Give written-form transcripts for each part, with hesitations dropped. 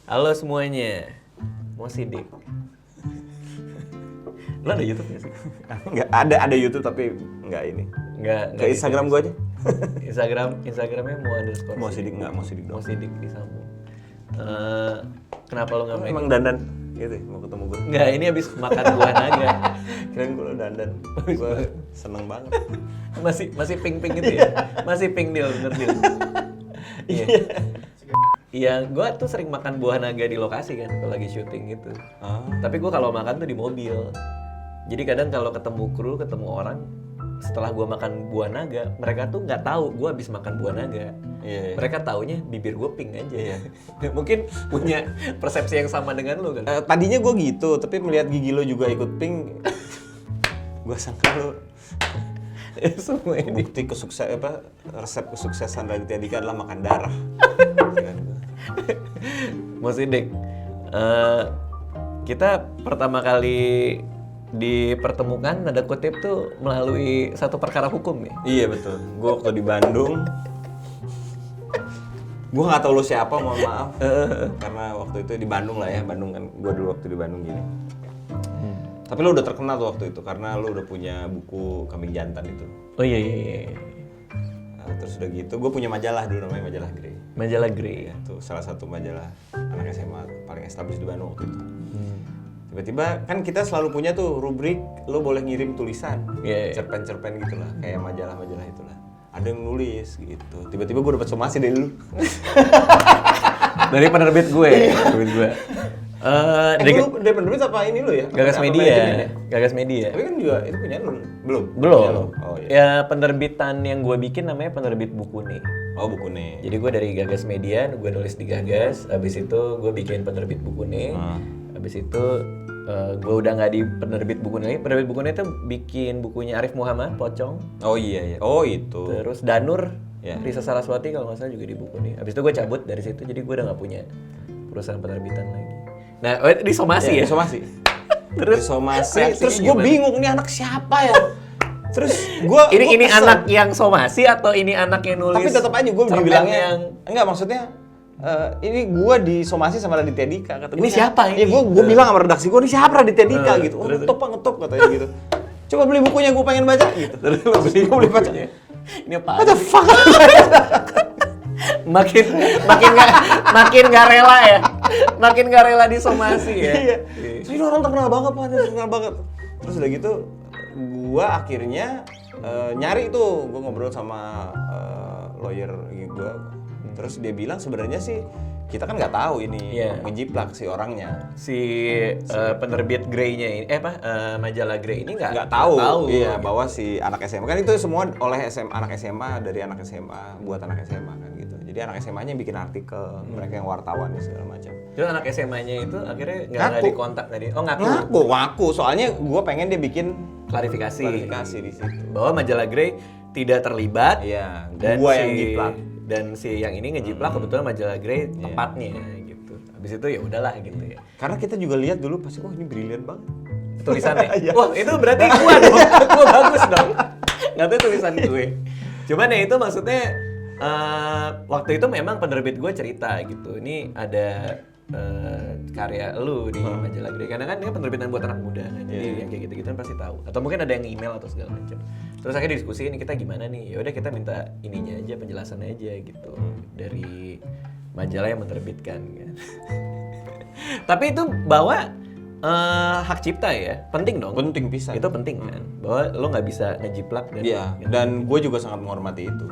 Halo semuanya, mau sidik. Lo ada YouTube nggak sih? Nggak, ada YouTube tapi nggak ini. Nggak Ke Instagram gue aja. Instagramnya Mau sidik nggak? Mau sidik Mau dong. sidik disambung. Kenapa lo nggak main? Emang dandan gitu ya, mau ketemu gue. Nggak, ini habis makan buah naga. Kirain gue lo dandan. Gue seneng banget. Masih pink gitu ya? Masih pink deal, bener deal. Iya. Iya, gue tuh sering makan buah naga di lokasi kan, kalau lagi syuting gitu. Tapi gue kalau makan tuh di mobil. Jadi kadang kalau ketemu kru, ketemu orang, setelah gue makan buah naga, mereka tuh nggak tahu gue habis makan buah naga. Iya. Mereka taunya bibir gue pink aja. Mungkin punya persepsi yang sama dengan lo kan? Tadinya gue gitu, tapi melihat gigi lo juga ikut pink, gue sangka lo Semua ini. bukti resep kesuksesan Raditya Dika adalah makan darah. Mau sidik. Kita pertama kali dipertemukan tanda kutip tuh melalui satu perkara hukum nih. Iya betul. Gue waktu di Bandung, gue nggak tahu lo siapa, mohon maaf. Karena waktu itu di Bandung lah ya, Bandung kan. Gue dulu waktu di Bandung gini. Tapi lo udah terkenal tuh waktu itu karena lo udah punya buku Kambing Jantan itu. Oh iya. Nah, terus udah gitu, gue punya majalah dulu namanya Majalah Grey. Majalah Grey. Itu salah satu majalah anak SMA paling established di Bandung waktu itu. Tiba-tiba kan kita selalu punya tuh rubrik lo boleh ngirim tulisan, Iya. cerpen-cerpen gitulah, kayak majalah-majalah itulah. Ada yang nulis gitu. Tiba-tiba gue dapet somasi dari lu. Dari penerbit gue. Penerbit gue. Lu dari penerbit apa ini lu ya? Gagas Apa Media. manajemen ya? Gagas Media. Tapi kan juga itu punya lu, belum? Belum. Punya lu? Oh iya. Ya penerbitan yang gue bikin namanya penerbit buku nih. Oh buku nih. Jadi gue dari Gagas Media, gue nulis di Gagas. Abis itu gue bikin penerbit buku nih. Abis itu gue udah nggak di penerbit buku nih. Penerbit buku nih tuh bikin bukunya Arif Muhammad, Pocong. Oh iya. Oh itu. Terus Danur, Ya. Risa Saraswati kalau nggak salah juga di buku nih. Abis itu gue cabut dari situ, jadi gue udah nggak punya perusahaan penerbitan lagi. Nah, di somasi ya? Somasi. Terus Somasi. reaksinya Terus gue gimana? bingung nih anak siapa ya? Terus gue Ini anak yang somasi atau ini anak yang nulis? tapi tetap aja gue cerpen dibilangnya yang... enggak, maksudnya ini gue disomasi sama Raditya Dika, kata Ini siapa ini? Iya, gue bilang sama redaksi gue, ini siapa Raditya Dika gitu. Oh, terus. ngetop katanya gitu. Coba beli bukunya, gue pengen baca gitu. Terus lo beli Gue beli baca. bukunya. Ini apa? What the fuck? makin nggak rela ya. Makin nggak rela disomasi ya. Iya. Terus ini orang terkenal banget, Pak, terkenal banget. Terus udah gitu, gue akhirnya nyari tuh, gue ngobrol sama lawyer gue. Terus dia bilang sebenarnya sih kita kan nggak tahu ini ngejiplak si orangnya. Si penerbit Grey-nya ini, majalah Grey ini nggak tahu. Iya, bahwa si anak SMA kan itu semua oleh anak SMA dari anak SMA buat anak SMA kan gitu. Jadi anak SMA-nya bikin artikel, mereka yang wartawan segala macam. Terus anak SMA-nya itu akhirnya nggak Ngaku. dikontak tadi. Oh ngaku. Ngaku. Soalnya gue pengen dia bikin Klarifikasi di situ. bahwa majalah Grey tidak terlibat. Iya, Dan gua yang jiplak. Dan si yang ini ngejiplak kebetulan majalah Grey tempatnya gitu. Habis itu ya udahlah gitu ya. Karena kita juga lihat dulu pasti, wah ini brilian banget. Tulisannya. Iya. Wah, itu berarti gua dong. Gua bagus dong. Nggak tahu tulisan gue. Cuman ya itu maksudnya waktu itu memang penerbit gue cerita gitu. Ini ada karya lu di majalah Grey. Karena kan ini penerbitan buat anak muda kan. Jadi yang kayak gitu-gitu kan pasti tahu. Atau mungkin ada yang email atau segala macam. Terus akhirnya diskusi ini kita gimana nih? Ya udah kita minta ininya aja, penjelasannya aja gitu dari majalah yang menerbitkan kan. Tapi itu bawa hak cipta ya, penting dong. Penting pisan. Itu penting kan, bahwa lo nggak bisa ngejiplak dan. Iya, dan gue juga sangat menghormati itu.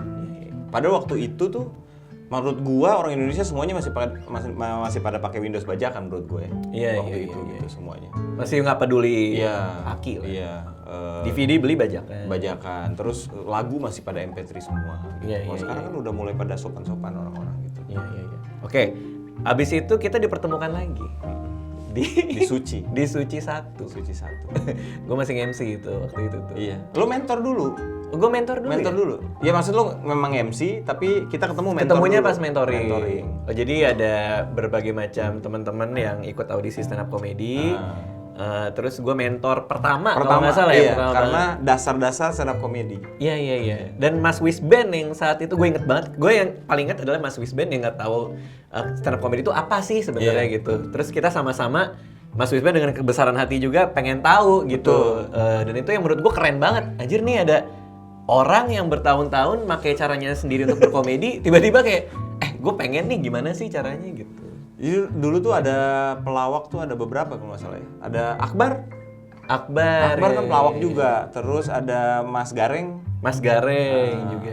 Padahal waktu itu tuh, menurut gue orang Indonesia semuanya masih pada pakai Windows bajakan menurut gue. Iya, waktu iya, itu iya. gitu semuanya. Masih nggak peduli Iya. haki lah. Iya. DVD beli bajakan. Bajakan, terus lagu masih pada MP3 semua. Gitu. Iya, Kalau iya, sekarang iya. kan udah mulai pada sopan-sopan orang-orang gitu. Iya. Oke, abis itu kita dipertemukan lagi Di Suci. di Suci 1. Suci 1. Gue masih MC itu waktu itu tuh. Iya. Lo mentor dulu. Gue mentor dulu. Mentor ya? dulu. Ya maksud lo memang MC, tapi kita ketemu mentor Ketemunya dulu. pas mentoring. Oh, jadi ada berbagai macam teman-teman yang ikut audisi stand up comedy. Terus gue mentor pertama kalau nggak salah iya, ya. Pertama karena dasar-dasar stand up comedy. Iya. Dan Mas Wisben yang saat itu gue inget banget. Gue yang paling inget adalah Mas Wisben yang nggak tahu stand up comedy itu apa sih sebenarnya gitu. Terus kita sama-sama Mas Wisben dengan kebesaran hati juga pengen tahu gitu. Dan itu yang menurut gue keren banget. Anjir nih ada orang yang bertahun-tahun pakai caranya sendiri untuk berkomedi, tiba-tiba kayak, gue pengen nih gimana sih caranya gitu. Jadi dulu tuh ada pelawak tuh ada beberapa kalau nggak salah ya. Ada Akbar kan pelawak juga. Terus ada Mas Gareng. Mas Gareng juga,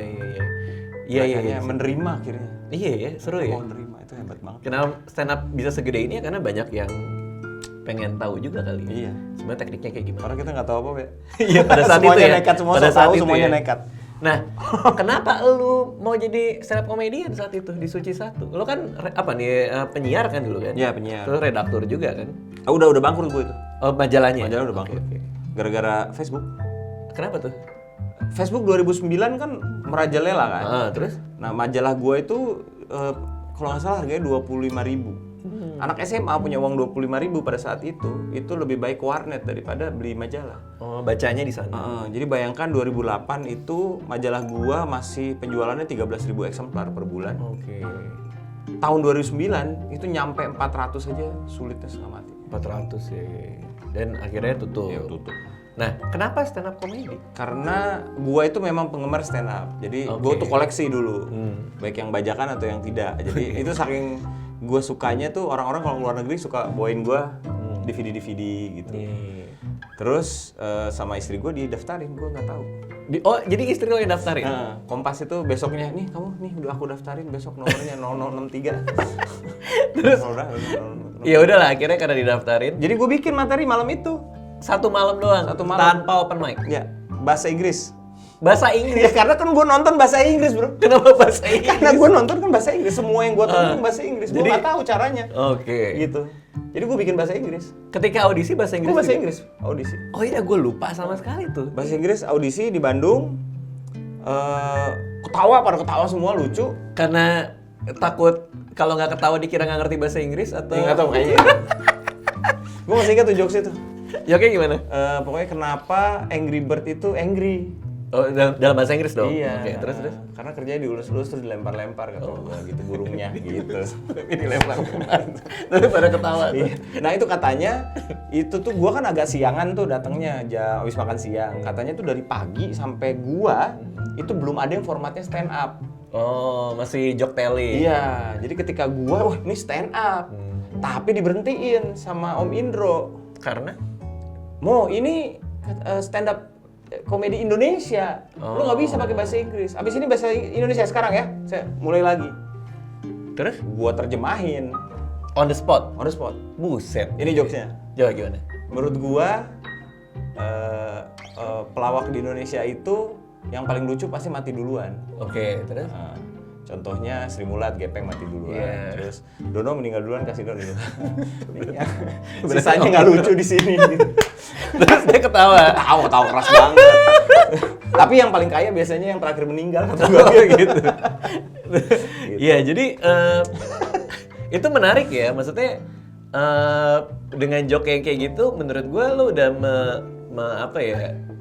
iya. Menerima akhirnya. Iya ya, seru ya. Mau menerima itu hebat banget. Kenapa stand up bisa segede ini ya? Karena banyak yang pengen tahu juga kali. Iya. Sebenarnya tekniknya kayak gimana? Karena kita nggak tahu apa-apa ya. Iya, pada saat itu semuanya ya. nekat, semua Pada so saat tahu itu semuanya ya. nekat. Nah, kenapa lu mau jadi stand up comedian saat itu di Suci 1? Lu kan penyiar kan dulu kan? Iya, penyiar. Terus redaktur juga kan? Udah bangkrut gue itu. Oh, majalahnya? Majalah udah bangkrut. Oke. Gara-gara Facebook. Kenapa tuh? Facebook 2009 kan merajalela kan. Terus? Nah, majalah gue itu kalau nggak salah harganya 25.000. Anak SMA punya uang 25.000 pada saat itu lebih baik ke warnet daripada beli majalah. Oh, bacanya di sana. Jadi bayangkan 2008 itu majalah gua masih penjualannya 13.000 eksemplar per bulan. Oke. Tahun 2009 itu nyampe 400 aja sulitnya setengah mati. 400 ya. Dan akhirnya tutup. Ya tutup. Nah, kenapa stand up comedy? Karena gua itu memang penggemar stand up. Jadi gua tuh koleksi dulu. Baik yang bajakan atau yang tidak. Jadi itu saking gue sukanya tuh orang-orang kalau luar negeri suka bawain gue DVD gitu. Terus sama istri gue didaftarin, gue nggak tahu. Jadi istri lo yang daftarin? Kompas itu besoknya, nih kamu nih udah aku daftarin besok nomornya 0063. Terus? Ya udahlah akhirnya karena didaftarin. Jadi gue bikin materi malam itu. Satu malam doang? Satu malam. Tanpa open mic? Ya, bahasa Inggris. Bahasa Inggris? Ya karena kan gue nonton bahasa Inggris bro. Kenapa bahasa Inggris? Karena gue nonton kan bahasa Inggris, semua yang gue tonton bahasa Inggris. Gue nggak tahu caranya. Oke. Gitu. Jadi gue bikin bahasa Inggris. Ketika audisi bahasa Inggris? Gue bahasa juga? Inggris audisi. Oh iya, gue lupa sama sekali tuh. Bahasa Inggris audisi di Bandung. Pada ketawa semua lucu. Karena takut kalau nggak ketawa dikira nggak ngerti bahasa Inggris atau? Nggak tahu kayaknya. Gue masih ingat tuh jokes itu. Joknya gimana? Pokoknya kenapa Angry Bird itu angry? Oh, dalam bahasa Inggris dong? Iya. Oke, terus? Karena kerjanya diulus-ulus terus dilempar-lempar kata gua gitu burungnya gitu. Ini lempar-lempar. Tapi pada ketawa tuh. Iya. Nah itu katanya, itu tuh gua kan agak siangan tuh datangnya, habis makan siang. Katanya tuh dari pagi sampai gua itu belum ada yang formatnya stand up. Oh, masih joke telling. Iya, jadi ketika gua, wah ini stand up. Tapi diberhentiin sama Om Indro. Karena? Mo, ini stand up komedi Indonesia. Lu nggak bisa pakai bahasa Inggris. Abis ini bahasa Indonesia sekarang ya. Saya mulai lagi. Terus? Gua terjemahin. On the spot? On the spot. Buset. Ini jokesnya. Coba gimana? Menurut gua, pelawak di Indonesia itu yang paling lucu pasti mati duluan. Oke, terus? Contohnya Sri Mulat Gepeng mati duluan. Yeah. Terus Dono meninggal duluan, Kasino dulu. Sisanya nggak lucu di sini. Terus dia ketawa? Tahu keras banget. Tapi yang paling kaya biasanya yang terakhir meninggal kata gue gitu. Iya, jadi itu menarik ya. Maksudnya dengan joke yang kayak gitu, menurut gue lo udah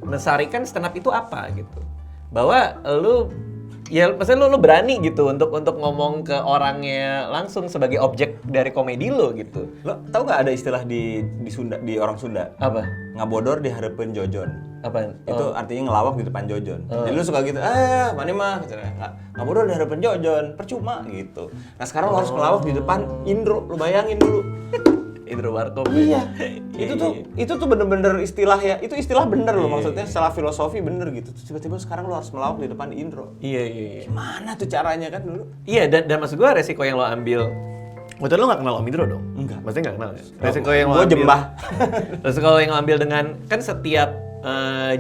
mesarikan stand up itu apa gitu. Bahwa lo ya maksudnya lo berani gitu untuk ngomong ke orangnya langsung sebagai objek dari komedi lo gitu. Lo tau nggak ada istilah di Sunda, di orang Sunda? Apa? Ngabodor di harapan jojon. Apa? Itu artinya ngelawak di depan jojon. Jadi lu suka gitu, mana mah? Ngabodor di harapan jojon, percuma gitu. Nah sekarang lo harus ngelawak di depan Indro, lu bayangin dulu. Indro Warkop. Iya. Itu tuh bener-bener istilah ya. Itu istilah bener loh maksudnya secara filosofi bener gitu. Terus tiba-tiba sekarang lo harus melawak di depan Indro. Iya. Gimana tuh caranya kan dulu? Iya, dan maksud gue resiko yang lo ambil. Betul lo nggak kenal Om Indro dong? Enggak. Maksudnya nggak kenal ya? Resiko yang lo Gua ambil. jembah. Resiko yang lo ambil dengan kan setiap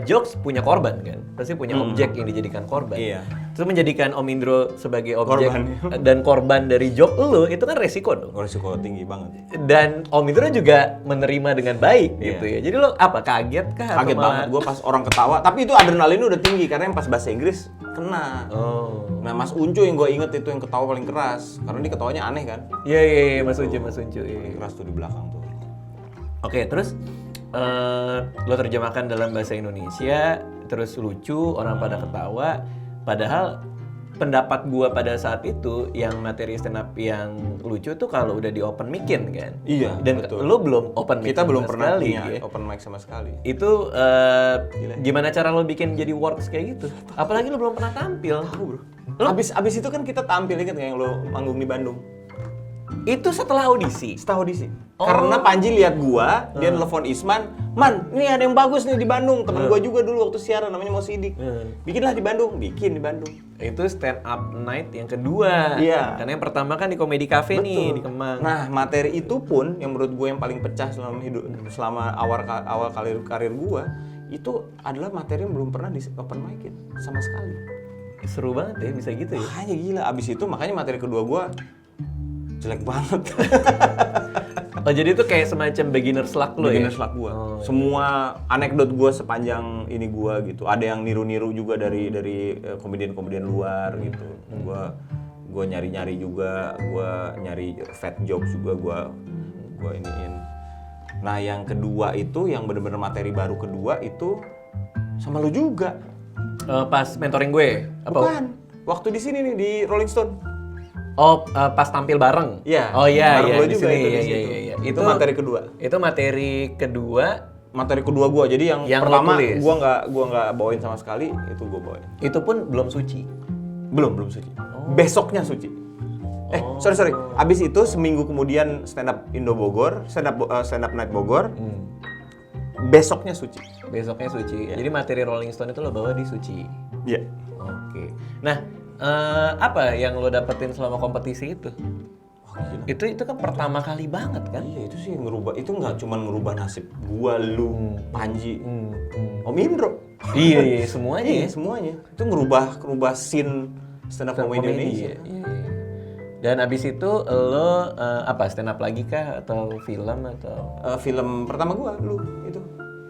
jokes punya korban kan, pasti punya objek yang dijadikan korban. Iya. Terus menjadikan Om Indro sebagai objek Korban. dan korban dari joke lo itu kan resiko dong. Risiko tinggi banget. Dan Om Indro juga menerima dengan baik Iya. gitu ya. Jadi lo apa kaget kah? Kaget atau banget gue pas orang ketawa. Tapi itu adrenalinnya udah tinggi karena yang pas bahasa Inggris kena. Oh. Nah Mas Uncu yang gue inget itu yang ketawa paling keras. Karena dia ketawanya aneh kan. Iya Mas Uncu. Paling keras tuh di belakang tuh. Oke, terus lo terjemahkan dalam bahasa Indonesia, terus lucu, orang pada ketawa, padahal pendapat gua pada saat itu yang materi stand up yang lucu tuh kalau udah di open mic-in kan. Iya, Dan betul. lo belum open mic Kita sama belum pernah sekali, punya ya. open mic sama sekali. Itu gimana cara lo bikin jadi works kayak gitu? Apalagi lo belum pernah tampil. Tahu bro. Abis itu kan kita tampil, inget nggak yang lo manggung di Bandung? Itu setelah audisi. Setelah audisi. Oh. Karena Panji lihat gua, dia nelfon Isman, "Man, ini ada yang bagus nih di Bandung." Temen gua juga dulu waktu siaran namanya Mo Sidik. Bikinlah di Bandung, bikin di Bandung. Itu stand up night yang kedua. Iya. Karena yang pertama kan di Comedy Cafe nih di Kemang. Nah, materi itu pun yang menurut gue yang paling pecah selama hidup, selama awal karir gua, itu adalah materi yang belum pernah di open mic sama sekali. Seru banget ya bisa gitu ya. Makanya gila, abis itu makanya materi kedua gua jelek banget. Oh jadi itu kayak semacam beginner's luck lo ya? Beginner's luck gua. Semua anekdot gua sepanjang ini gua gitu. Ada yang niru-niru juga dari komedian-komedian luar gitu. Gua nyari-nyari juga, gua nyari fat jokes juga gua iniin. Nah, yang kedua itu yang bener-bener materi baru kedua itu sama lu juga. Pas mentoring gue? Bukan. Waktu di sini nih di Rolling Stone. Oh pas tampil bareng? Iya. Oh iya Bareng iya lo di juga sini. itu di Iya, situ. iya, iya. Itu materi kedua. Itu materi kedua. Materi kedua gua. Jadi yang pertama lo tulis. gua nggak bawain sama sekali, itu gua bawain. Itu pun belum suci. Belum suci. Besoknya suci. Sorry. Abis itu seminggu kemudian stand up Indo Bogor, stand up night Bogor. Besoknya suci. Besoknya suci. Jadi materi Rolling Stone itu lo bawa di suci. Iya. Oke. Nah, apa yang lo dapetin selama kompetisi itu? Itu kan pertama kali banget kan? Iya, itu sih ngerubah. Itu nggak cuma ngerubah nasib gua, lu, Panji, Om Indro. Iya, semuanya ya. Iya, semuanya. Itu ngerubah scene stand up comedy Indonesia. Iya. Dan abis itu lo apa stand up lagi kah atau film atau? Film pertama gua, lu itu.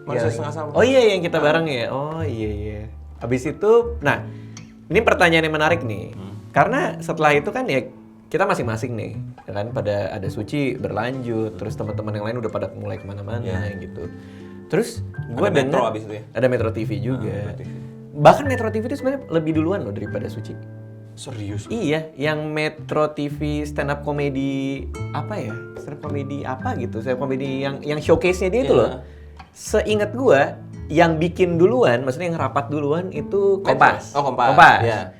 Manusia Setengah Sama. Oh iya yang kita bareng ya. Oh iya. Abis itu, nah ini pertanyaan yang menarik nih. Karena setelah itu kan ya kita masing-masing nih, ya kan pada ada Suci berlanjut, terus teman-teman yang lain udah pada mulai kemana-mana gitu. Terus gue Ada Metro dengar abis itu ya? ada Metro TV juga. Metro TV. Bahkan Metro TV itu sebenarnya lebih duluan loh daripada Suci. Serius? Iya, yang Metro TV stand up comedy apa ya? Stand up comedy apa gitu? Stand up comedy yang showcase-nya dia itu Iya. loh. Seingat gua, yang bikin duluan, maksudnya yang rapat duluan itu Kompas. Oh, Kompas. Iya.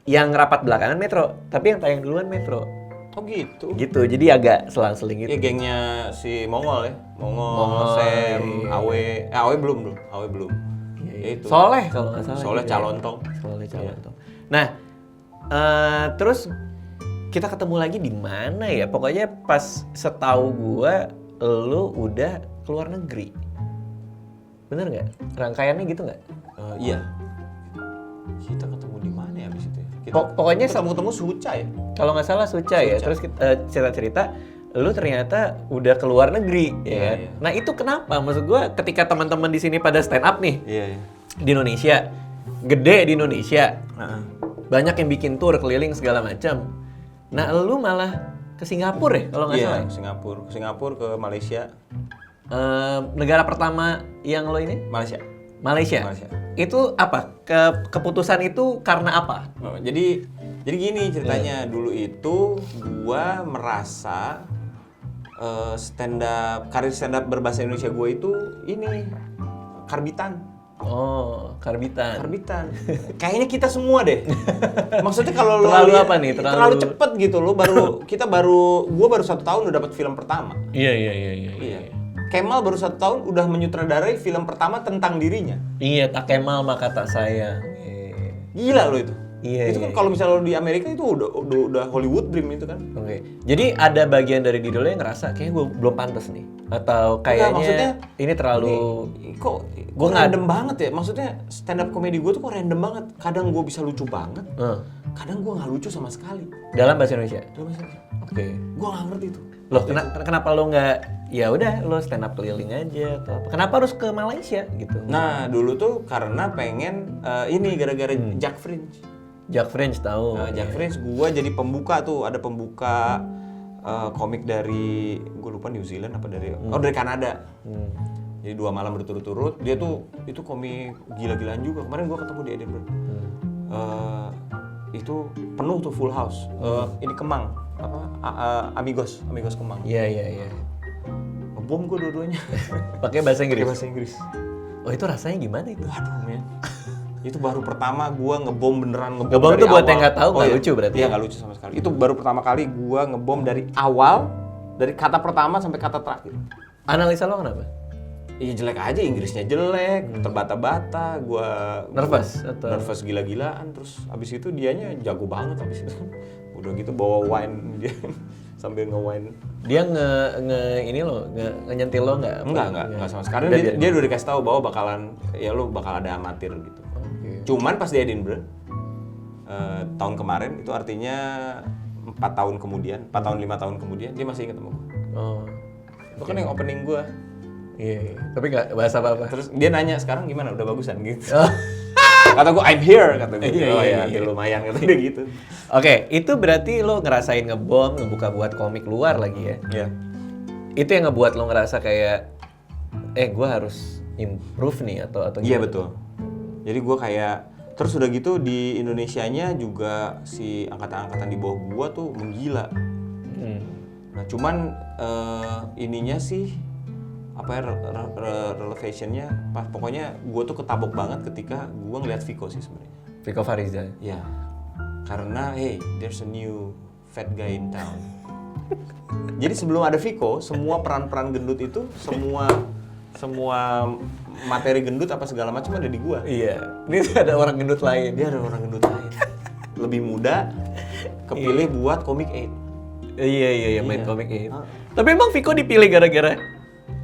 Yang rapat belakangan Metro, tapi yang tayang duluan Metro. Oh gitu. Gitu, jadi agak selang-seling gitu. Iya, gengnya si Mongol ya. Mongol, Sam, iya. Awe belum. Awe belum. Ya itu. Soleh kalau nggak salah. Soleh juga ya. Calontong. Soleh Calontong. Nah, terus kita ketemu lagi di mana ya? Pokoknya pas setahu gua, lu udah keluar negeri. Bener nggak? Rangkaiannya gitu nggak? Iya. Kita ketemu di mana ya abis itu ya? Pokoknya ketemu Suca ya? kalau nggak salah Suca ya. Terus kita cerita-cerita, lu ternyata udah keluar negeri, ya kan? Iya. Nah itu kenapa? Maksud gua ketika teman-teman di sini pada stand up nih Iya. di Indonesia, gede di Indonesia, banyak yang bikin tour keliling segala macam. Nah lu malah ke Singapura ya kalau nggak salah? Iya, Singapura ke Malaysia. Negara pertama yang lo ini? Malaysia. Malaysia. Itu apa? Keputusan itu karena apa? Oh, jadi gini ceritanya. Dulu itu gua merasa karir stand up berbahasa Indonesia gua itu ini karbitan. Oh, karbitan. Kayaknya kita semua deh. Maksudnya kalau Terlalu apa nih? Terlalu cepet gitu lo. Gua baru 1 tahun udah dapat film pertama. Iya. Kemal baru 1 tahun udah menyutradarai film pertama tentang dirinya. Iya, tak Kemal maka tak sayang. Gila lo itu. Iya, itu kan iya. kalau misalnya lo di Amerika itu udah Hollywood dream itu kan. Oke. Jadi ada bagian dari diri lo yang ngerasa kayaknya gue belum pantas nih, atau kayaknya maksudnya, ini terlalu Kok Gua random banget ya? Maksudnya stand up comedy gue tuh kok random banget. Kadang gue bisa lucu banget, kadang gue nggak lucu sama sekali. dalam bahasa Indonesia. Oke. Gue nggak ngerti tuh. Loh, kenapa lo nggak ya udah lo stand up keliling aja atau apa? Kenapa harus ke Malaysia gitu? Nah dulu tuh karena pengen ini gara-gara Jack Fringe. Jack French tahu. Jack Fringe gue jadi pembuka tuh, ada pembuka komik dari gue lupa New Zealand apa dari dari Kanada. Jadi 2 malam berturut-turut. Dia tuh itu komik gila-gilaan juga. Kemarin gua ketemu di Edinburgh. Itu penuh tuh, full house. Ini Kemang, Amigos Kemang. Iya. Ngebom gua dua-duanya. Pakai bahasa Inggris. Bahasa Inggris. Oh, itu rasanya gimana itu? Waduh, men. Itu baru pertama gua ngebom beneran ngebom Ngebom dari tuh buat awal. yang nggak tahu nggak iya. lucu berarti Iya, ya? nggak lucu sama sekali. Itu baru pertama kali gua ngebom dari awal, dari kata pertama sampai kata terakhir. Analisa lo kenapa? Iya, jelek aja, Inggrisnya jelek, terbata-bata, gua Nervous atau? nervous gila-gilaan. Terus abis itu dianya jago banget abis itu. Udah gitu bawa wine dia sambil nge-wine. Dia ini lo nyentil lo nggak? Enggak sama sekali. Dia udah dikasih tahu bahwa lu bakal ada amatir gitu. Oke. Cuman pas di Edinburgh tahun kemarin, itu artinya 4 tahun kemudian, 4 tahun 5 tahun kemudian dia masih ingat sama gue. Oh. Itu kan yang opening gue. Iya. Tapi nggak bahas apa-apa. Terus dia nanya, sekarang gimana, udah bagusan gitu. Oh. Kata gue, I'm here, kata gue. Iya. Lumayan, kata dia gitu. Oke, itu berarti lo ngerasain ngebom, ngebuka buat komik luar lagi ya? Iya. Itu yang ngebuat lo ngerasa kayak, gue harus improve nih atau Iya gimana? betul. Jadi gue kayak, terus udah gitu di Indonesianya juga si angkatan-angkatan di bawah gue tuh menggila. Nah cuman ininya sih, relevationnya, pokoknya gue tuh ketabok banget ketika gue ngeliat Viko sih sebenarnya. Viko Fariza. Ya, karena there's a new fat guy in town. Jadi sebelum ada Viko, semua peran-peran gendut itu, semua materi gendut apa segala macam ada di gua. Iya. Ini ada orang gendut lain. Dia ada orang gendut lain. Lebih muda, kepilih buat Comic 8. Iya, main Iya. komik itu. Tapi emang Viko dipilih gara-gara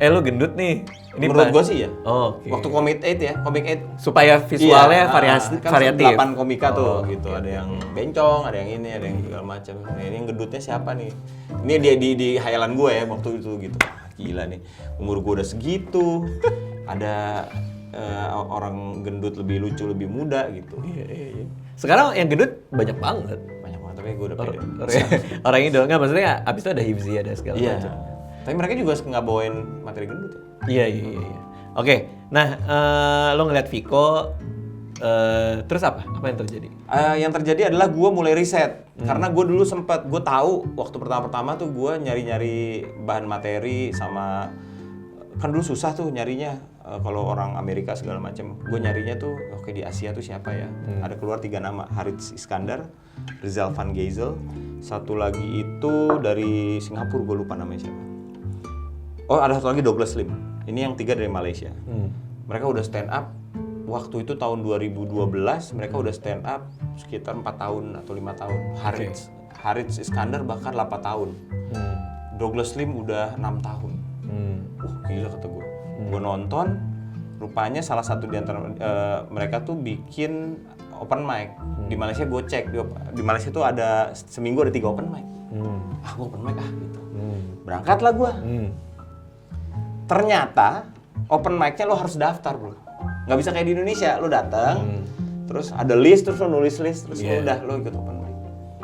lo gendut nih. Menurut gua sih ya. Oh, oke. Waktu Comic 8 ya, Comic 8. Supaya visualnya Iya, kan variatif. 8 komika tuh Oh, gitu. Ada yang bencong, ada yang ini, ada yang segala macam. Nah, ini yang gendutnya siapa nih? Ini dia di hayalan gue ya waktu itu gitu. Gila nih, umur gue udah segitu. Ada orang gendut lebih lucu, lebih muda gitu. Iya. Sekarang yang gendut banyak banget. Banyak banget, tapi gue udah pede. Orang ini doang nggak, maksudnya abis itu ada Hibzi, ada segala Iya. macam. Tapi mereka juga nggak bawain materi gendut ya. Iya. Oke, nah lo ngeliat Viko, terus apa? Apa yang terjadi? Yang terjadi adalah gue mulai riset. Karena gue dulu gue tahu waktu pertama-pertama tuh gue nyari-nyari bahan materi sama, kan dulu susah tuh nyarinya. Kalau orang Amerika segala macam, gue nyarinya tuh oke, di Asia tuh siapa ya? Ada keluar 3 nama, Haritz Iskandar, Rizal van Gezel, satu lagi itu dari Singapura, gue lupa namanya siapa. Oh, ada satu lagi Douglas Lim. Ini yang 3 dari Malaysia. Mereka udah stand up waktu itu tahun 2012, mereka udah stand up sekitar 4 tahun atau 5 tahun. Haritz Iskandar bahkan 8 tahun. Douglas Lim udah 6 tahun. Gila kata gue. Gue nonton, rupanya salah satu di antara mereka tuh bikin open mic. Di Malaysia gue cek, di Malaysia tuh ada seminggu ada 3 open mic. Gue open mic gitu. Berangkatlah gue. Ternyata open mic-nya lo harus daftar, bro. Nggak bisa kayak di Indonesia, lo datang, terus ada list, terus lo nulis list, terus lo ikut open mic.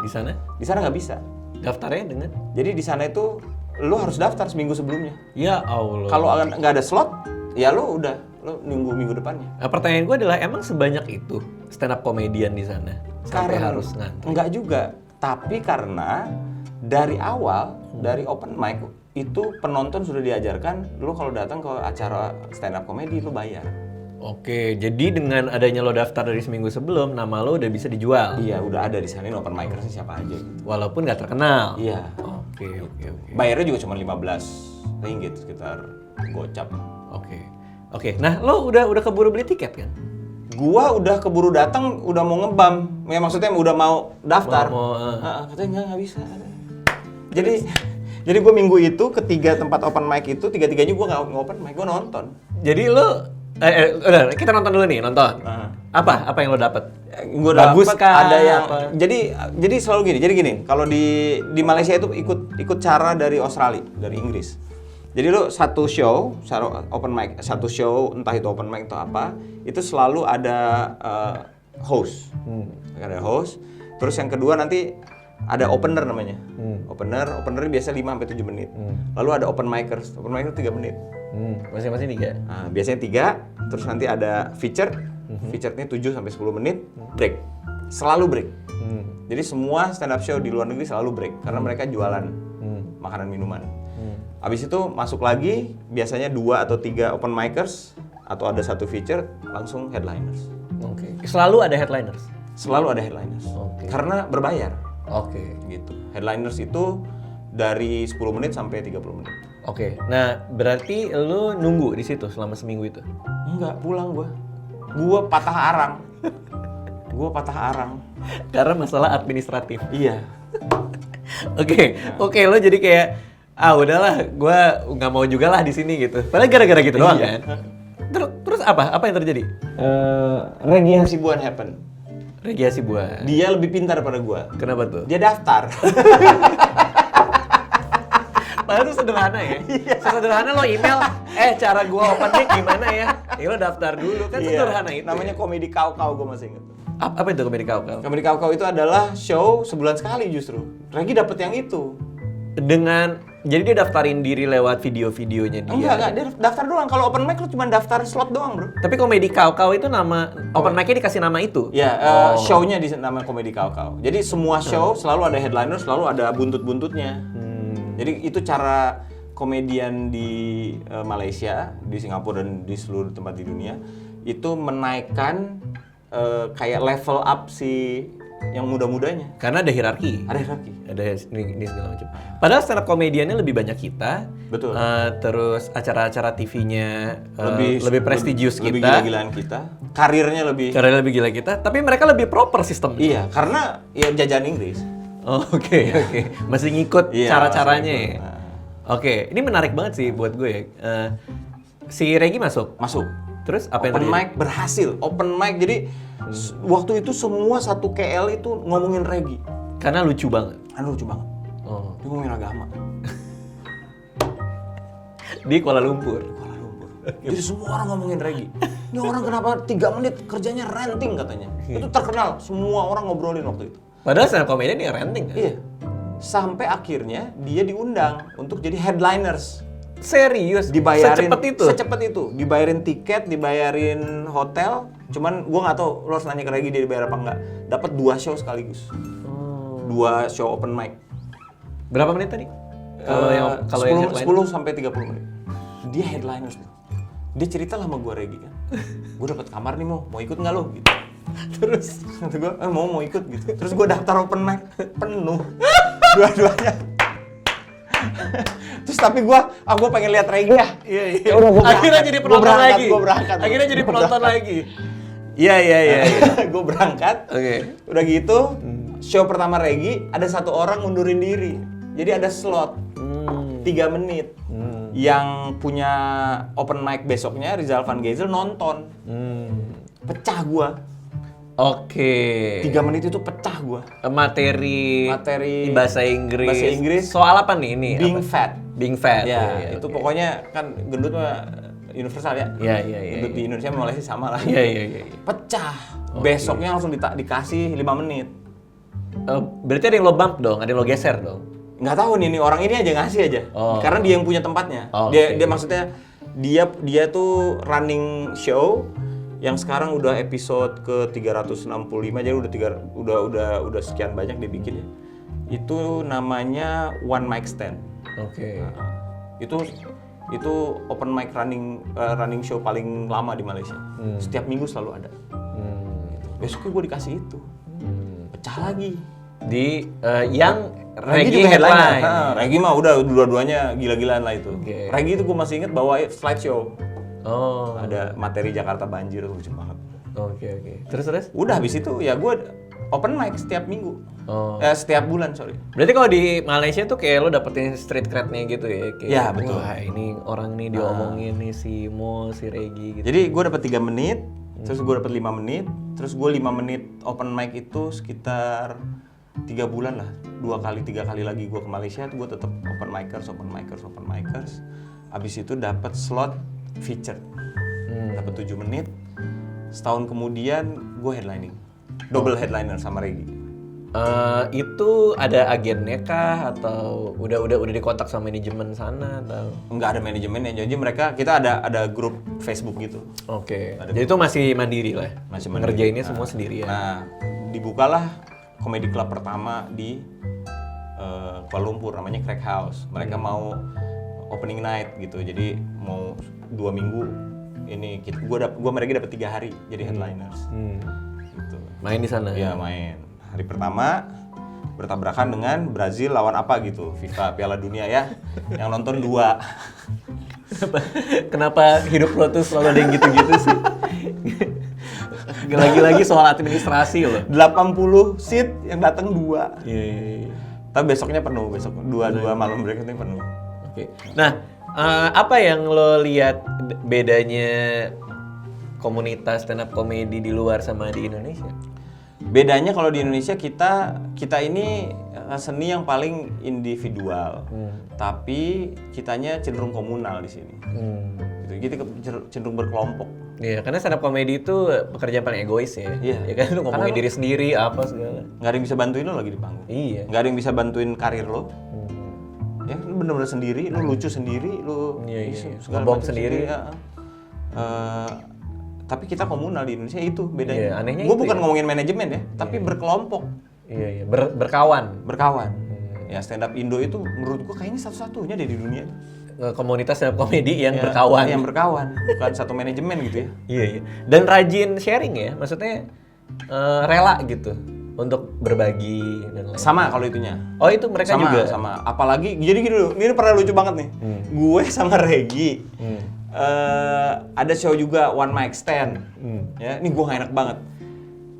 Di sana? Di sana nggak bisa. Daftarnya dengan? Jadi di sana itu lo harus daftar seminggu sebelumnya. Ya Allah. Kalau nggak ada slot, ya lo nunggu minggu depannya. Nah, pertanyaan gue adalah, emang sebanyak itu stand up comedian di sana sampai harus ngantri? Enggak juga, tapi karena dari awal dari open mic itu penonton sudah diajarkan, lo kalau datang ke acara stand up comedy lo bayar. Oke, jadi dengan adanya lo daftar dari seminggu sebelum, nama lo udah bisa dijual. Iya, udah ada di sana ini open micers siapa aja gitu. Walaupun nggak terkenal. Iya. Oke. Bayarnya juga cuma 15 ringgit sekitar gocap. Oke. Nah, lo udah keburu beli tiket kan? Gua udah keburu datang, udah mau ngebam. Ya maksudnya udah mau daftar. Katanya nggak bisa. Jadi gue minggu itu ketiga tempat open mic itu, tiga-tiganya gue nggak open mic, gue nonton. Jadi lo, udah kita nonton dulu nih, nonton. Apa yang lo dapet? Gue Bagus dapet, kah? ada yang Apa? jadi selalu gini. Jadi gini, kalau di Malaysia itu ikut cara dari Australia, dari Inggris. Jadi lo satu open mic, satu show entah itu open mic atau apa, itu selalu ada host. Ada host. Terus yang kedua nanti ada opener namanya. Opener biasa 5 sampai 7 menit. Lalu ada open micers 3 menit. Masing-masing 3. Nah, biasanya 3, terus nanti ada feature. Feature-nya 7 sampai 10 menit, break. Selalu break. Jadi semua stand up show di luar negeri selalu break karena mereka jualan makanan minuman. Habis itu masuk lagi, biasanya 2 atau 3 open micers atau ada 1 feature, langsung headliners. Oke. Selalu ada headliners. Selalu ada headliners. Oke. Karena berbayar. Oke. Gitu. Headliners itu dari 10 menit sampai 30 menit. Oke. Nah, berarti lu nunggu di situ selama seminggu itu? Enggak, pulang gua. Gua patah arang. Karena masalah administratif. Iya. Oke, lo jadi kayak udahlah, gue nggak mau juga lah di sini gitu. Padahal gara-gara gitu doang kan. Terus apa yang terjadi? Regi Hasibuan happen. Regi Hasibuan. Dia lebih pintar daripada gua. Kenapa tuh? Dia daftar. Padahal itu sederhana ya. Sederhana lo email, cara gue open mic gimana ya? Lo daftar dulu kan sederhana itu. Namanya komedi kau-kau, gue masih inget. Apa itu komedi kau-kau? Komedi kau-kau itu adalah show sebulan sekali justru. Regi dapet yang itu. Jadi dia daftarin diri lewat video-videonya dia. Enggak, dia daftar doang. Kalau open mic lu cuma daftar slot doang, bro. Tapi komedi kau-kau itu nama open mic-nya dikasih nama itu. Ya, show-nya nama komedi kau-kau. Jadi semua show selalu ada headliner, selalu ada buntut-buntutnya. Jadi itu cara komedian di Malaysia, di Singapura dan di seluruh tempat di dunia itu menaikkan kayak level up si yang muda-mudanya. Karena ada hierarki. Ada hierarki. Ada ini segala macam. Padahal stand up komediannya lebih banyak kita. Betul. Terus acara-acara TV-nya lebih prestigius kita. Lebih gila-gilaan kita. Karirnya lebih gila kita. Tapi mereka lebih proper sistem. Iya, karena ya jajan Inggris. Oh, oke. Masih ngikut cara-caranya ya. Nah. Oke, ini menarik banget sih buat gue ya. Si Regi masuk. Terus apa yang Open terjadi? mic berhasil. Open mic jadi waktu itu semua satu KL itu ngomongin Regi. Karena lucu banget. Lucu banget. Oh. Dia ngomongin agama. Di Kuala Lumpur. Jadi semua orang ngomongin Regi. Ini orang kenapa 3 menit kerjanya ranting katanya. Itu terkenal. Semua orang ngobrolin waktu itu. Padahal stand up komedian dia ranting kan? Iya. Sampai akhirnya dia diundang untuk jadi headliners. Serius? Dibayarin Secepat itu? Dibayarin tiket, dibayarin hotel. Cuman gua nggak tahu, lo harus nanya ke Regi dia dibayar apa enggak. Dapat 2 show sekaligus. 2 show open mic. Berapa menit tadi? Kalau yang 10 sampai 30 menit. Dia headliners tuh. Dia cerita lah sama gua Regi kan. Gua dapat kamar nih mau ikut nggak lo? Gitu. Terus kata gua mau ikut gitu. Terus gua daftar open mic penuh. Dua-duanya. Terus tapi gua pengen lihat Regi ya. Iya. Akhirnya jadi penonton lagi. Gua berangkat. Akhirnya jadi penonton lagi. Iya. Gua berangkat. Oke. Udah gitu, show pertama Regi ada 1 orang ngundurin diri. Jadi ada slot 3 menit. Yang punya open mic besoknya Rizal Van Gezel nonton. Pecah gua. Oke. 3 menit itu pecah gua. Materi bahasa Inggris. Soal apa nih ini? Being apa? fat. Being fat. Ya, itu pokoknya kan gendut mah universal ya. Iya. Gendut di Indonesia sama Malaysia sama lah. Iya. Pecah. Besoknya langsung dikasih 5 menit. Berarti ada yang lo bump dong, ada yang lo geser dong. Nggak tahu nih orang ini aja ngasih aja. Karena dia yang punya tempatnya. Dia maksudnya dia tuh running show yang sekarang udah episode ke 365, jadi udah sekian banyak dibikinnya. Itu namanya One Mic Stand. Oke. Itu open mic running show paling lama di Malaysia. Setiap minggu selalu ada. Besoknya gue dikasih itu. Pecah lagi. Di yang Regi juga headline. Regi mah udah dua-duanya gila-gilaan lah itu. Okay. Regi itu gue masih inget bawa slideshow. Oh. Ada materi Jakarta banjir, lucu banget. Oke. Terus? Udah habis itu ya gue open mic setiap minggu. Setiap bulan, sorry. Berarti kalau di Malaysia tuh kayak lo dapetin street cred-nya gitu ya? Kayak, ya, betul. Wah, ini orang nih diomongin nih si Mo, si Regi gitu. Jadi gue dapet 3 menit, terus gue dapet 5 menit, terus gue 5 menit open mic itu sekitar 3 bulan lah. 3 kali lagi gue ke Malaysia, gue tetap open micers. Abis itu dapat slot feature, dapat 7 menit. Setahun kemudian gue headlining, double headliner sama Regi. Itu ada agennya kah atau udah dikontak sama manajemen sana atau? Nggak ada manajemennya, jadi kita ada grup Facebook gitu. Oke. Jadi itu masih mandiri lah. Masih mandiri. Ngerjainnya semua sendirian. Nah, dibukalah comedy club pertama di Kuala Lumpur, namanya Crack House. Mereka mau opening night gitu, jadi mau 2 minggu ini gua mereka dapat 3 hari jadi headliners. Gitu. Main di sana. Iya, main. Hari pertama bertabrakan dengan Brazil lawan apa gitu, FIFA Piala Dunia ya. Yang nonton 2. Kenapa hidup lo tuh selalu ada yang gitu-gitu sih? Lagi-lagi soal administrasi loh. 80 seat yang datang 2. Iya. Tapi besoknya penuh, besok 2 malam break itu penuh. Oke. Nah, apa yang lo lihat bedanya komunitas stand up comedy di luar sama di Indonesia? Bedanya kalau di Indonesia kita ini seni yang paling individual, tapi kitanya cenderung komunal di sini. Gitu. Kita cenderung berkelompok. Iya, karena stand up comedy itu pekerjaan paling egois ya. Iya. Ya kan lu ngomongin diri sendiri apa segala. Nggak ada yang bisa bantuin lo lagi di panggung. Iya. Nggak ada yang bisa bantuin karir lo. Ya, lu bener-bener sendiri, lu lucu sendiri, lu segala Ngebom macam sendiri. ya. Tapi kita komunal di Indonesia itu bedanya. Iya, anehnya Gue itu bukan ya. ngomongin manajemen ya, tapi berkelompok, Iya. Berkawan. Ya stand up Indo itu menurut gue kayaknya satu-satunya deh di dunia. Komunitas stand up comedy yang Ya, berkawan. Yang berkawan, bukan satu manajemen gitu ya. Iya. Dan rajin sharing ya, maksudnya rela gitu untuk berbagi dan lain. Sama kalau itunya. Oh itu mereka juga. Sama. Apalagi jadi gini dulu, ini pernah lucu banget nih. Gue sama Regi. Ada show juga one mic stand. Ya, ini gue gak enak banget.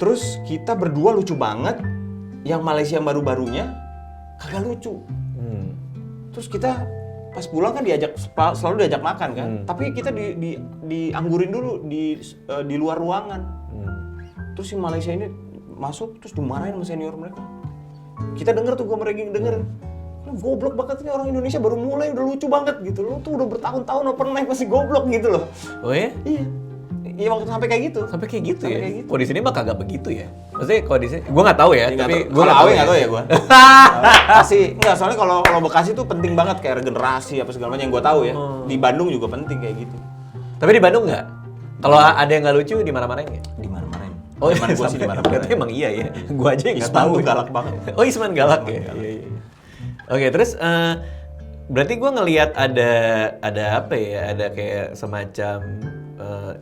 Terus kita berdua lucu banget. Yang Malaysia yang baru-barunya kagak lucu. Terus kita pas pulang kan selalu diajak makan kan. Tapi kita dianggurin dulu di luar ruangan. Terus si Malaysia ini masuk terus dimarahin sama senior mereka. Kita denger tuh, gue sama Regi denger. Goblok banget ini orang Indonesia baru mulai udah lucu banget gitu. Lu tuh udah bertahun-tahun open mic masih goblok gitu loh. Oh ya? Iya. Iya waktu sampai kayak gitu. Sampai kayak gitu Sampai ya? kayak gitu. Kok di sini mah kagak begitu ya? Maksudnya kalau di sini, gue nggak tahu ya. Tapi gue nggak tahu ya gue. Masih nggak, soalnya kalau Bekasi tuh penting banget kayak regenerasi apa segala macam yang gue tahu ya. Di Bandung juga penting kayak gitu. Tapi di Bandung nggak? Kalau ada yang nggak lucu dimarah-marahin nggak? Dimarahin. Oh, Zaman gue sih dimarahin. Berarti emang iya ya. Gue aja yang nggak Isman tahu. tuh galak banget. Oh Isman galak ya. Iya. Oke, terus berarti gue ngelihat ada apa ya? Ada kayak semacam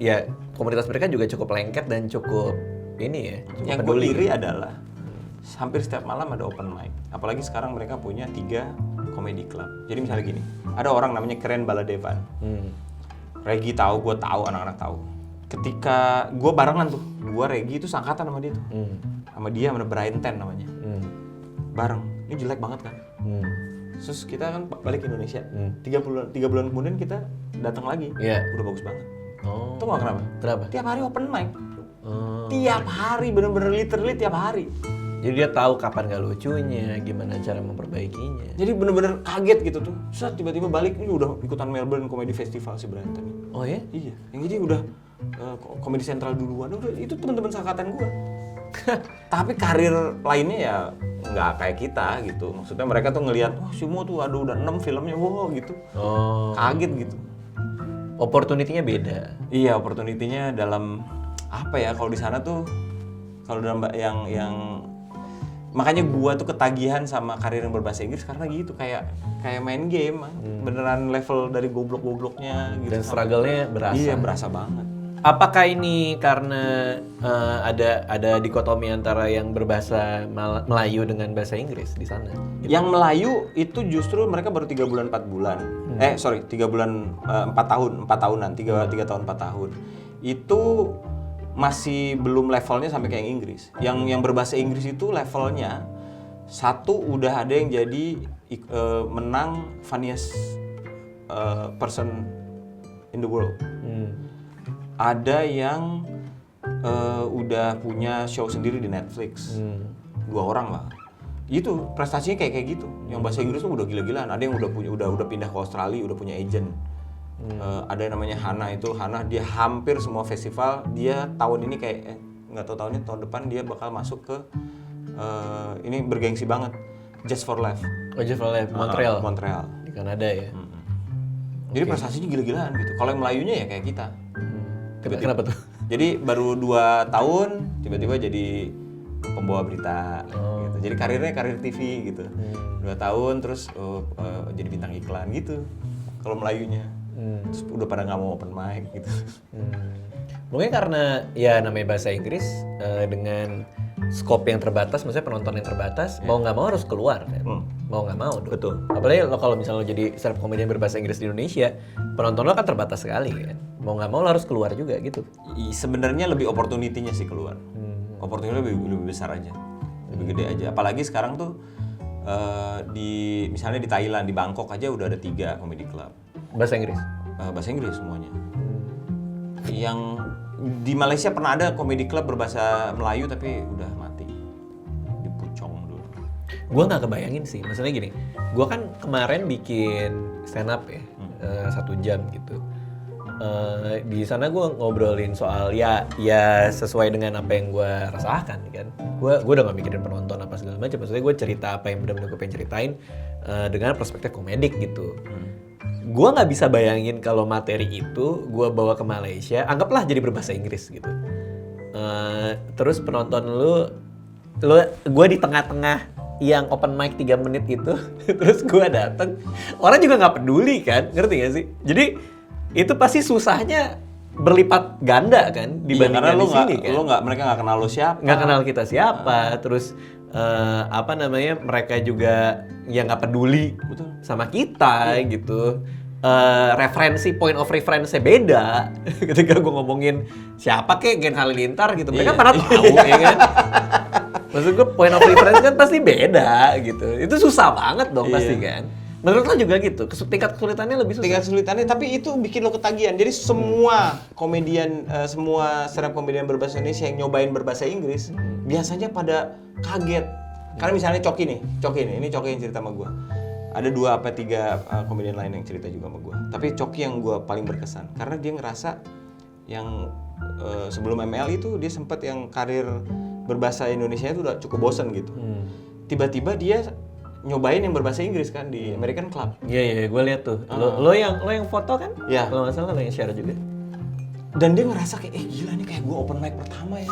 ya komunitas mereka juga cukup lengket dan cukup ini ya. Cukup Yang gue peduli. iri adalah hampir setiap malam ada open mic. Apalagi sekarang mereka punya 3 comedy club. Jadi misalnya gini, ada orang namanya Keren Baladevan. Regi tahu, gue tahu, anak-anak tahu. Ketika gue barengan tuh, gue Regi itu seangkatan sama dia tuh. Sama dia, sama Brian Ten namanya. Bareng. Ini jelek banget kan. Terus kita kan balik ke Indonesia. 3 bulan kemudian kita datang lagi. Iya. Udah bagus banget. Oh. Tahu nggak kenapa? Kenapa? Tiap hari open mic. Oh. Tiap hari, bener-bener literally tiap hari. Jadi dia tahu kapan nggak lucunya, gimana cara memperbaikinya. Jadi bener-bener kaget gitu tuh. Saat tiba-tiba balik, ini udah ikutan Melbourne Comedy Festival si Brian Ten. Oh ya? Iya. Yang jadi udah Comedy Central duluan. Udah itu teman-teman seangkatan gua. Tapi karir lainnya ya nggak kayak kita gitu. Maksudnya mereka tuh ngelihat, wah Sumo tuh ada udah 6 filmnya, wow gitu. Oh. Kaget gitu. Opportunity-nya beda. Iya, opportunity-nya dalam apa ya? Kalau di sana tuh, kalau dalam yang makanya gua tuh ketagihan sama karir yang berbahasa Inggris karena gitu, kayak main game, beneran level dari goblok-gobloknya gitu. Dan struggle-nya berasa. Iya, berasa banget. Apakah ini karena ada dikotomi antara yang berbahasa Melayu dengan bahasa Inggris di sana? Yang Melayu itu justru mereka baru 3 bulan 4 bulan. 3 bulan 4 tahunan, 3 tahun 4 tahun. Itu masih belum levelnya sampai kayak Inggris. Yang berbahasa Inggris itu levelnya satu udah ada yang jadi menang funniest person in the world. Ada yang udah punya show sendiri di Netflix. 2 orang lah. Itu prestasinya kayak gitu. Yang bahasa Inggris tuh udah gila-gilaan. Ada yang udah pindah ke Australia, udah punya agent. Ada yang namanya Hana, dia hampir semua festival. Dia tahun ini kayak nggak tahu tahun depan dia bakal masuk ke ini bergengsi banget, Just for Life. Oh, Just for Life, Montreal. Montreal. Di Kanada ya. Jadi prestasinya gila-gilaan gitu. Kalau yang Melayunya ya kayak kita. Kenapa tuh? Jadi baru 2 tahun tiba-tiba jadi pembawa berita gitu. Jadi karirnya karir TV gitu. 2 tahun terus jadi bintang iklan gitu. Kalau Melayunya. Terus udah pada nggak mau open mic gitu. Mungkin karena ya namanya bahasa Inggris dengan scope yang terbatas, maksudnya penonton yang terbatas, mau nggak mau harus keluar kan? Mau nggak mau dong. Betul. Apalagi lo kalau misalnya lo jadi stand up comedian berbahasa Inggris di Indonesia, penonton lo kan terbatas sekali kan. Mau nggak mau lo harus keluar juga gitu. Sebenarnya lebih opportunity-nya sih keluar. Opportunity lebih besar aja. Lebih gede aja. Apalagi sekarang tuh misalnya di Thailand, di Bangkok aja udah ada 3 comedy club. Bahasa Inggris? Bahasa Inggris semuanya. Yang di Malaysia pernah ada comedy club berbahasa Melayu tapi udah mati. Di Puchong dulu. Gue nggak kebayangin sih, maksudnya gini, gue kan kemarin bikin stand up ya, 1 jam gitu. Di sana gue ngobrolin soal ya sesuai dengan apa yang gue rasakan kan. Gue udah gak mikirin penonton apa segala macam, maksudnya gue cerita apa yang benar-benar gue pengen ceritain dengan perspektif komedik gitu. Gue nggak bisa bayangin kalau materi itu gue bawa ke Malaysia, anggaplah jadi berbahasa Inggris gitu. Terus penonton gue di tengah-tengah yang open mic 3 menit itu, terus gue dateng, orang juga nggak peduli kan, ngerti gak sih? Jadi itu pasti susahnya berlipat ganda kan dibandingkan di sini kan. Mereka nggak kenal lo siapa. Nggak kenal kita siapa, terus mereka juga ya nggak peduli sama kita gitu. Referensi point of reference-nya beda. Ketika gue ngomongin siapa kek Gen Halilintar gitu, mereka pada tahu ya kan. Maksud gue point of reference kan pasti beda gitu. Itu susah banget dong pasti kan. Menurut lo juga gitu, tingkat kesulitannya lebih susah? Tingkat kesulitannya, tapi itu bikin lo ketagihan. Jadi semua komedian, semua stand up komedian berbahasa Indonesia yang nyobain berbahasa Inggris, biasanya pada kaget. Karena misalnya Coki nih, ini Coki yang cerita sama gue. Ada 2 apa 3 komedian lain yang cerita juga sama gue. Tapi Coki yang gue paling berkesan, karena dia ngerasa yang sebelum ML itu dia sempat yang karir berbahasa Indonesia itu udah cukup bosen gitu. Tiba-tiba dia nyobain yang berbahasa Inggris kan di American Club. Iya, gue lihat tuh. Lo yang foto kan? Iya. Kalau nggak salah lo yang share juga. Dan dia ngerasa kayak, gila nih kayak gue open mic pertama ya.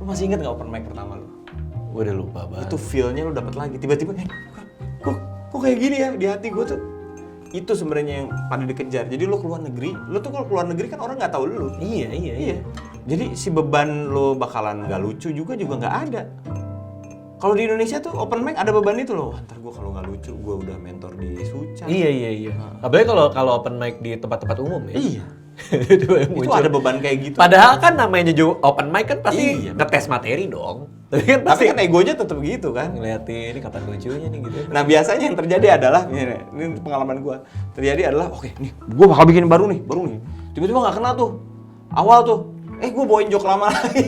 Lo masih ingat nggak open mic pertama lo? Gue udah lupa banget. Itu feel-nya lo dapet lagi. Tiba-tiba kok kayak gini ya di hati gue tuh. Itu sebenarnya yang pada dikejar. Jadi lo keluar negeri, lo tuh kalau keluar negeri kan orang nggak tahu lo. Iya. Jadi si beban lo bakalan nggak lucu juga nggak ada. Kalau di Indonesia tuh open mic ada beban itu loh. Ntar gue kalau nggak lucu, gue udah mentor di Suca. Iya. Apalagi kalau open mic di tempat-tempat umum ya. Iya. Itu ada beban kayak gitu. Padahal kan namanya juga open mic kan pasti ngetes materi dong. Tapi kan egonya tetap gitu kan. Ngeliatin ini kapan lucunya nih gitu. Nah biasanya yang terjadi adalah, ini pengalaman gue. Terjadi adalah, oke nih, gue bakal bikin baru nih. Tiba-tiba nggak kenal tuh. Awal tuh, gue bawain joke lama lagi.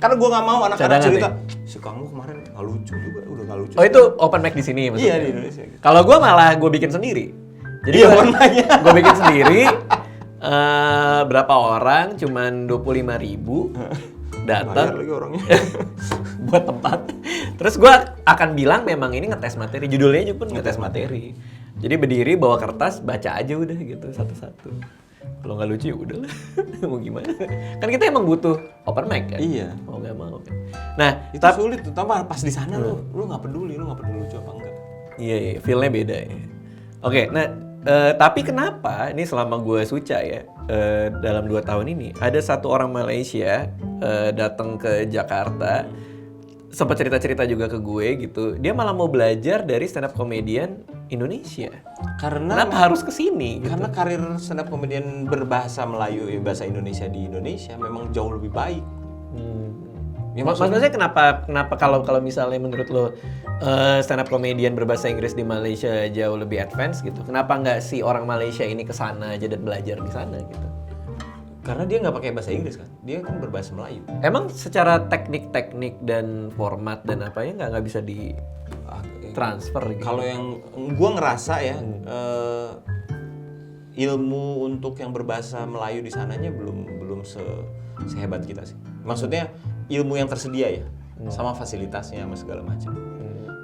Karena gue nggak mau anak-anak cerita, si kamu kemarin nggak lucu juga, udah nggak lucu. Oh itu open mic di sini maksudnya? Iya di Indonesia. Kalau gue malah gue bikin sendiri. Jadi gue bikin sendiri, berapa orang, cuman 25.000 datang lagi orangnya. buat tempat. Terus gue akan bilang memang ini ngetes materi, judulnya juga pun ngetes materi. Jadi berdiri bawa kertas, baca aja udah gitu satu-satu. Kalau nggak lucu ya udahlah, mau gimana? Kan kita emang butuh open mic kan? Iya. Mau nggak mau. Nah, itu sulit, terutama pas di sana lu nggak peduli lucu apa enggak. Iya, feel-nya beda ya. Oke, nah tapi kenapa ini selama gue Suca ya dalam 2 tahun ini ada satu orang Malaysia datang ke Jakarta, sempat cerita-cerita juga ke gue gitu. Dia malah mau belajar dari stand up comedian Indonesia. Kenapa harus kesini? Gitu? Karena karir stand up comedian berbahasa Melayu, bahasa Indonesia di Indonesia memang jauh lebih baik. Ya, maksudnya kenapa kalau misalnya menurut lo stand up comedian berbahasa Inggris di Malaysia jauh lebih advance gitu? Kenapa nggak si orang Malaysia ini kesana aja dan belajar di sana gitu? Karena dia nggak pakai bahasa Inggris kan, dia kan berbahasa Melayu. Emang secara teknik dan format dan apanya nggak bisa di transfer gitu? Kalau yang gua ngerasa ya ilmu untuk yang berbahasa Melayu di sananya belum sehebat kita sih. Maksudnya ilmu yang tersedia ya. sama fasilitasnya sama segala macam.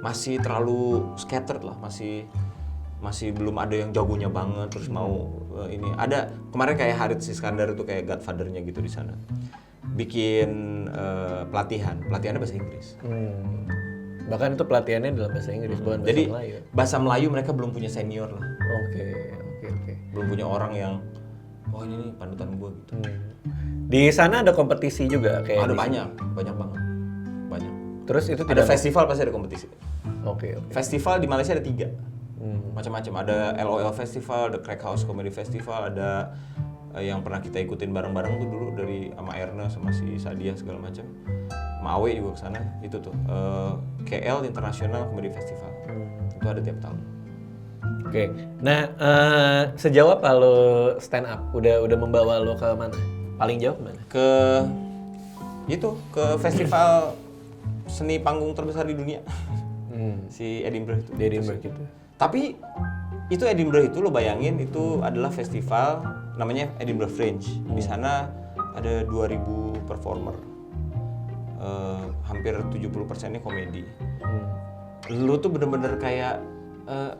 Masih terlalu scattered lah, masih belum ada yang jagonya banget terus mau ini. Ada kemarin kayak Harit Siskandar itu kayak godfather-nya gitu di sana. Bikin pelatihannya bahasa Inggris. Bahkan itu pelatihannya dalam bahasa Inggris, bukan bahasa Jadi Melayu. bahasa Melayu mereka belum punya senior lah. Oke. Belum punya orang yang oh ini nih panutan gue gitu. Di sana ada kompetisi juga kayak Ada di- banyak banget. Banyak. Terus itu Ada tidak festival pasti ada kompetisi. Oke. Festival di Malaysia ada 3. Macam-macam. Ada LOL Festival, ada Crack House Comedy Festival, ada yang pernah kita ikutin bareng-bareng tuh dulu dari sama Erna sama si Sadia segala macam. Sama Awe juga kesana. Itu tuh KL International Comedy Festival. Itu ada tiap tahun. Oke. Nah, sejauh apa lo stand up? Udah membawa lo ke mana? Paling jauh ke mana? Ke festival seni panggung terbesar di dunia. Si Edinburgh itu. Di Edinburgh gitu. Tapi itu Edinburgh itu lo bayangin itu adalah festival namanya Edinburgh Fringe. Di sana ada 2000 performer. Hampir 70%-nya komedi. Lu tuh bener-bener kayak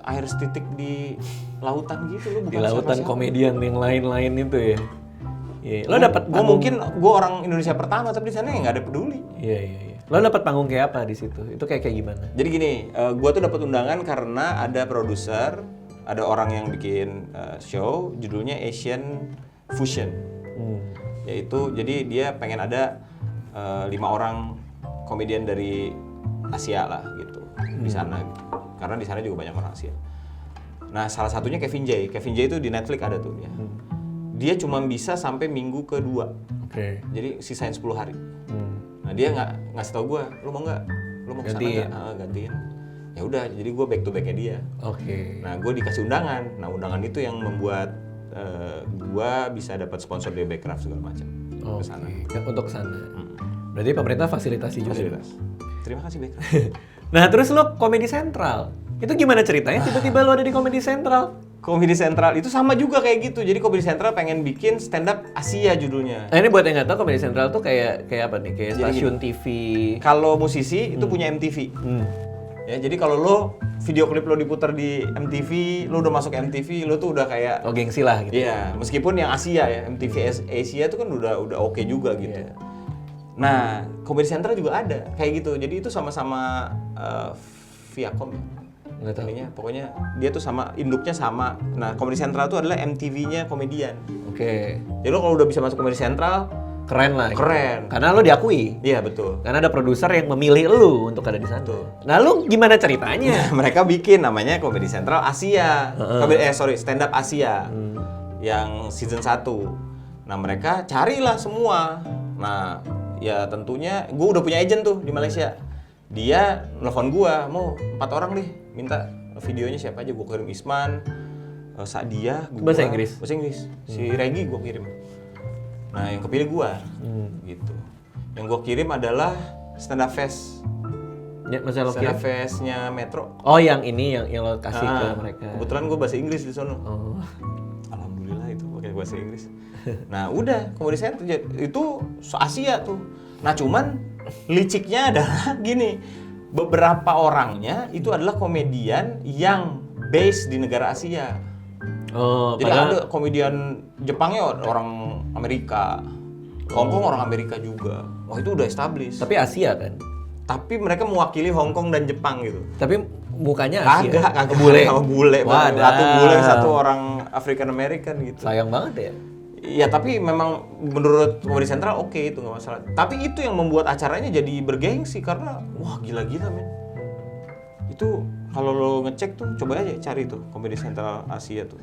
air setitik di lautan gitu, lu bukan Di lautan siapa-siapa. komedian yang lain-lain itu ya. Iya. Lo dapat Gue mungkin gue orang Indonesia pertama tapi di sana ya nggak ada peduli. Iya. Lo dapat panggung kayak apa di situ? Itu kayak gimana? Jadi gini, gue tuh dapat undangan karena ada produser, ada orang yang bikin show, judulnya Asian Fusion. Yaitu, jadi dia pengen ada 5 orang komedian dari Asia lah gitu di sana gitu. Karena di sana juga banyak orang Asia. Nah salah satunya Kevin J. Kevin J itu di Netflix ada tuh dia. Dia cuma bisa sampai minggu kedua. Oke. Jadi sisain 10 hari. Nah dia nggak ngasih tau gue, lu mau nggak? Lu mau kesana Gantiin. nggak? Gantiin. Ya udah, jadi gue back to backnya dia. Oke. Nah gue dikasih undangan. Nah undangan itu yang membuat gue bisa dapat sponsor dari Backcraft segala macam. Kesana. Oke. Untuk sana. Berarti pemerintah fasilitasi juga. Fasilitas. Terima kasih Backcraft. Nah, terus lo Komedi Sentral. Itu gimana ceritanya tiba-tiba lo ada di Komedi Sentral? Komedi Sentral itu sama juga kayak gitu. Jadi Komedi Sentral pengen bikin stand up Asia judulnya. Nah, ini buat yang nggak tahu Komedi Sentral tuh kayak apa nih? Kayak Jadi stasiun TV. Kalau musisi itu punya MTV. Ya, jadi kalau lo video klip lo diputar di MTV, lo udah masuk MTV, lo tuh udah kayak Oh, gengsi lah gitu. iya, meskipun yang Asia ya, MTV Asia itu kan udah oke juga gitu. Iya. Nah, Comedy Central juga ada kayak gitu. Jadi itu sama-sama Viacom. Nggak tahu. Ininya, pokoknya dia tuh sama induknya sama. Nah, Comedy Central itu adalah MTV-nya komedian. Oke. Jadi lo kalau udah bisa masuk Comedy Central, Keren lah. keren. Karena lo diakui. Iya, betul. Karena ada produser yang memilih lu untuk ada di sana. Nah, lu gimana ceritanya? Mereka bikin namanya Comedy Central Asia. Stand Up Asia. Yang season 1. Nah, mereka carilah semua. Nah, ya tentunya gue udah punya agent tuh di Malaysia. Dia nelfon gue, mau 4 orang deh, minta videonya siapa aja. Gue kirim Isman, Sadia, gua, Bahasa Inggris? Bahasa Inggris. Si Regi gue kirim. Nah, yang kepilih gue, gitu. Yang gue kirim adalah Stand Up Fest. Ya, masa lo Stand kirim? Up Fest-nya Metro. Oh, yang ini yang lo kasih ke mereka. Kebetulan gue bahasa Inggris di sono. Oh. Alhamdulillah itu pakai bahasa Inggris. Nah udah, Comedy Central itu Asia tuh. Nah cuman liciknya adalah gini, beberapa orangnya itu adalah komedian yang base di negara Asia. Oh, Jadi padahal ada komedian Jepangnya orang Amerika, Hong Kong orang Amerika juga. Wah itu udah established. tapi Asia kan. Tapi mereka mewakili Hong Kong dan Jepang gitu. Tapi mukanya Asia. Kagak bule. sama bule. Wadah. Satu bule, satu orang African American gitu. Sayang banget ya. Iya, tapi memang menurut Comedy Central oke, itu nggak masalah. Tapi itu yang membuat acaranya jadi bergengsi karena wah gila-gila men. Itu kalau lo ngecek tuh coba aja cari tuh Comedy Central Asia tuh.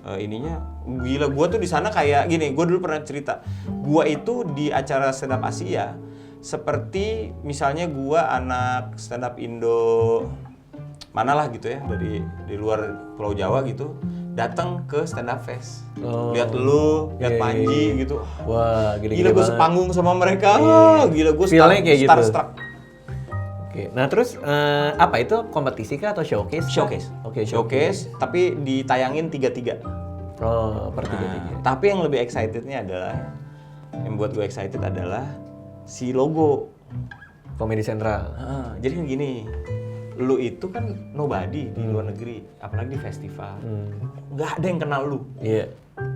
Ininya gila, gua tuh di sana kayak gini. Gua dulu pernah cerita. Gua itu di acara stand up Asia seperti misalnya gua anak stand up Indo mana lah gitu ya, dari di luar Pulau Jawa gitu, datang ke stand up fest. Oh. Lihat lu, lihat Iya, Panji iya. gitu. Wah, Gila gila-gila gue banget. sepanggung sama mereka. Iya. Gila gue Feel-nya kayak gitu. starstruck. Oke. Nah, terus apa itu kompetisi kah atau showcase? kah? Showcase. Oke, Showcase, tapi ditayangin 3-3. Oh, per tiga-tiga. Nah, tapi yang lebih excitednya adalah, yang buat gue excited adalah si logo. Komedi Central. Jadi kan gini, lu itu kan nobody di luar negeri, apalagi di festival. Nggak ada yang kenal lu. Iya.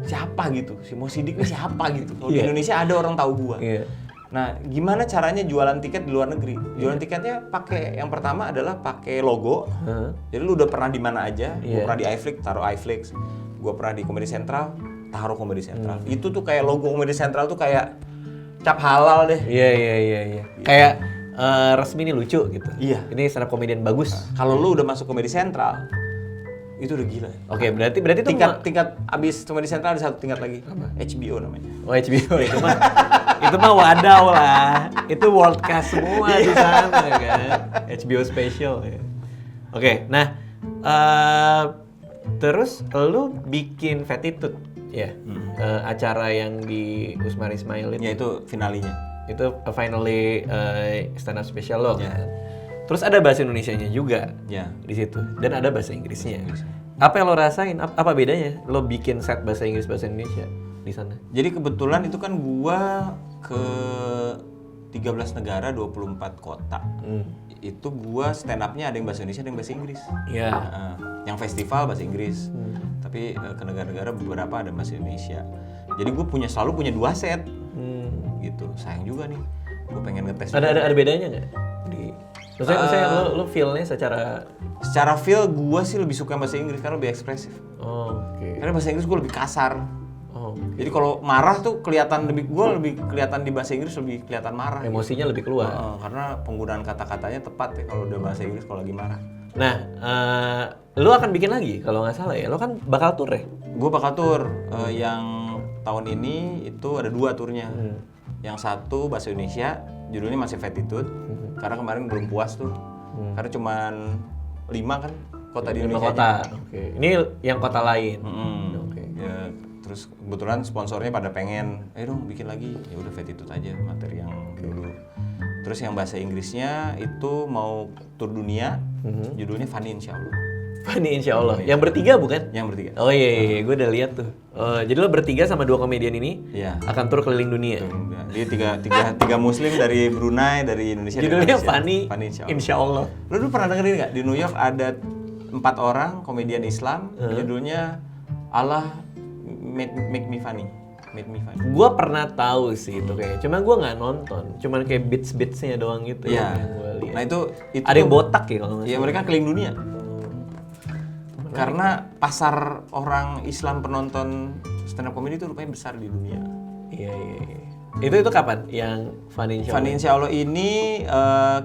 Siapa gitu? Si Mo Sidik ini siapa gitu? Kalau di Iya. Indonesia ada orang tahu gua. Iya. Nah, gimana caranya jualan tiket di luar negeri? Jualan tiketnya pakai yang pertama adalah pakai logo. Jadi lu udah pernah di mana aja? Gua pernah di iFlix, taruh iFlix. Gua pernah di Comedy Central, taruh Comedy Central. Itu tuh kayak logo Comedy Central tuh kayak cap halal deh. Iya. Kayak resmi nih lucu gitu. Iya. Ini stand up comedian bagus. Kalau lu udah masuk Comedy Central, itu udah gila. Oke, berarti itu Tingkat abis Comedy Central ada satu tingkat lagi. HBO namanya. Oh, HBO itu mah wadaw lah. Itu worldcast semua di sana kan. HBO special ya. Oke, nah terus lu bikin Fatitude ya. Acara yang di Usmar Ismail itu. Ya itu finalinya. Itu finally stand up special lo Ya. kan. Terus ada bahasa Indonesianya juga Ya. di situ dan ada bahasa Inggrisnya. Apa yang lo rasain? Apa bedanya? Lo bikin set bahasa Inggris bahasa Indonesia di sana? Jadi kebetulan itu kan gua ke 13 negara 24 kota. Itu gua stand up-nya ada yang bahasa Indonesia, ada yang bahasa Inggris. Iya. Yang festival bahasa Inggris. Tapi ke negara-negara beberapa ada bahasa Indonesia. Jadi gue selalu punya 2 set. Gitu. Sayang juga nih. Gue pengen ngetes. Ada bedanya nggak? Maksudnya lo feel-nya Secara feel gue sih lebih suka bahasa Inggris karena lebih ekspresif. Oke. Karena bahasa Inggris gue lebih kasar. Oh, Jadi kalau marah tuh kelihatan lebih kelihatan di bahasa Inggris lebih kelihatan marah. emosinya lebih keluar. Karena penggunaan kata-katanya tepat ya kalau udah bahasa Inggris kalau lagi marah. Nah, lo akan bikin lagi kalau nggak salah ya. Lo kan bakal tour ya? Gue bakal tur yang tahun ini itu ada 2 turnya. Yang satu bahasa Indonesia, judulnya masih Fatitude. Karena kemarin belum puas tuh. Karena cuman 5 kan kota di 5 Indonesia. kota. Oke. Ini yang kota lain. Oke. Ya, terus kebetulan sponsornya pada pengen, ayo dong bikin lagi. Ya udah Fatitude aja materi yang dulu. Terus yang bahasa Inggrisnya itu mau tur dunia, judulnya Funny Insyaallah. Funny Insya Allah. Yang bertiga bukan? Yang bertiga. Oh iya, gue udah lihat tuh. Jadi lo bertiga sama 2 komedian ini Iya. akan tur keliling dunia. Dia tiga Muslim dari Brunei, dari Indonesia. Judulnya dari Malaysia. Funny Insyaallah. Insya Allah. Lu dulu pernah dengerin nggak di New York ada 4 orang komedian Islam, judulnya Allah make me funny. Made me funny. Gue pernah tahu sih itu kayak, cuma gue nggak nonton, cuman kayak beats-beatsnya doang gitu Iya. yang gue lihat. Nah itu Ada yang botak ya kalau nggak Iya, salah. mereka keliling dunia. Karena pasar orang Islam penonton stand up comedy itu rupanya besar di dunia. Iya. Itu kapan? Yang Funny Insya Allah? Funny Insyaallah ini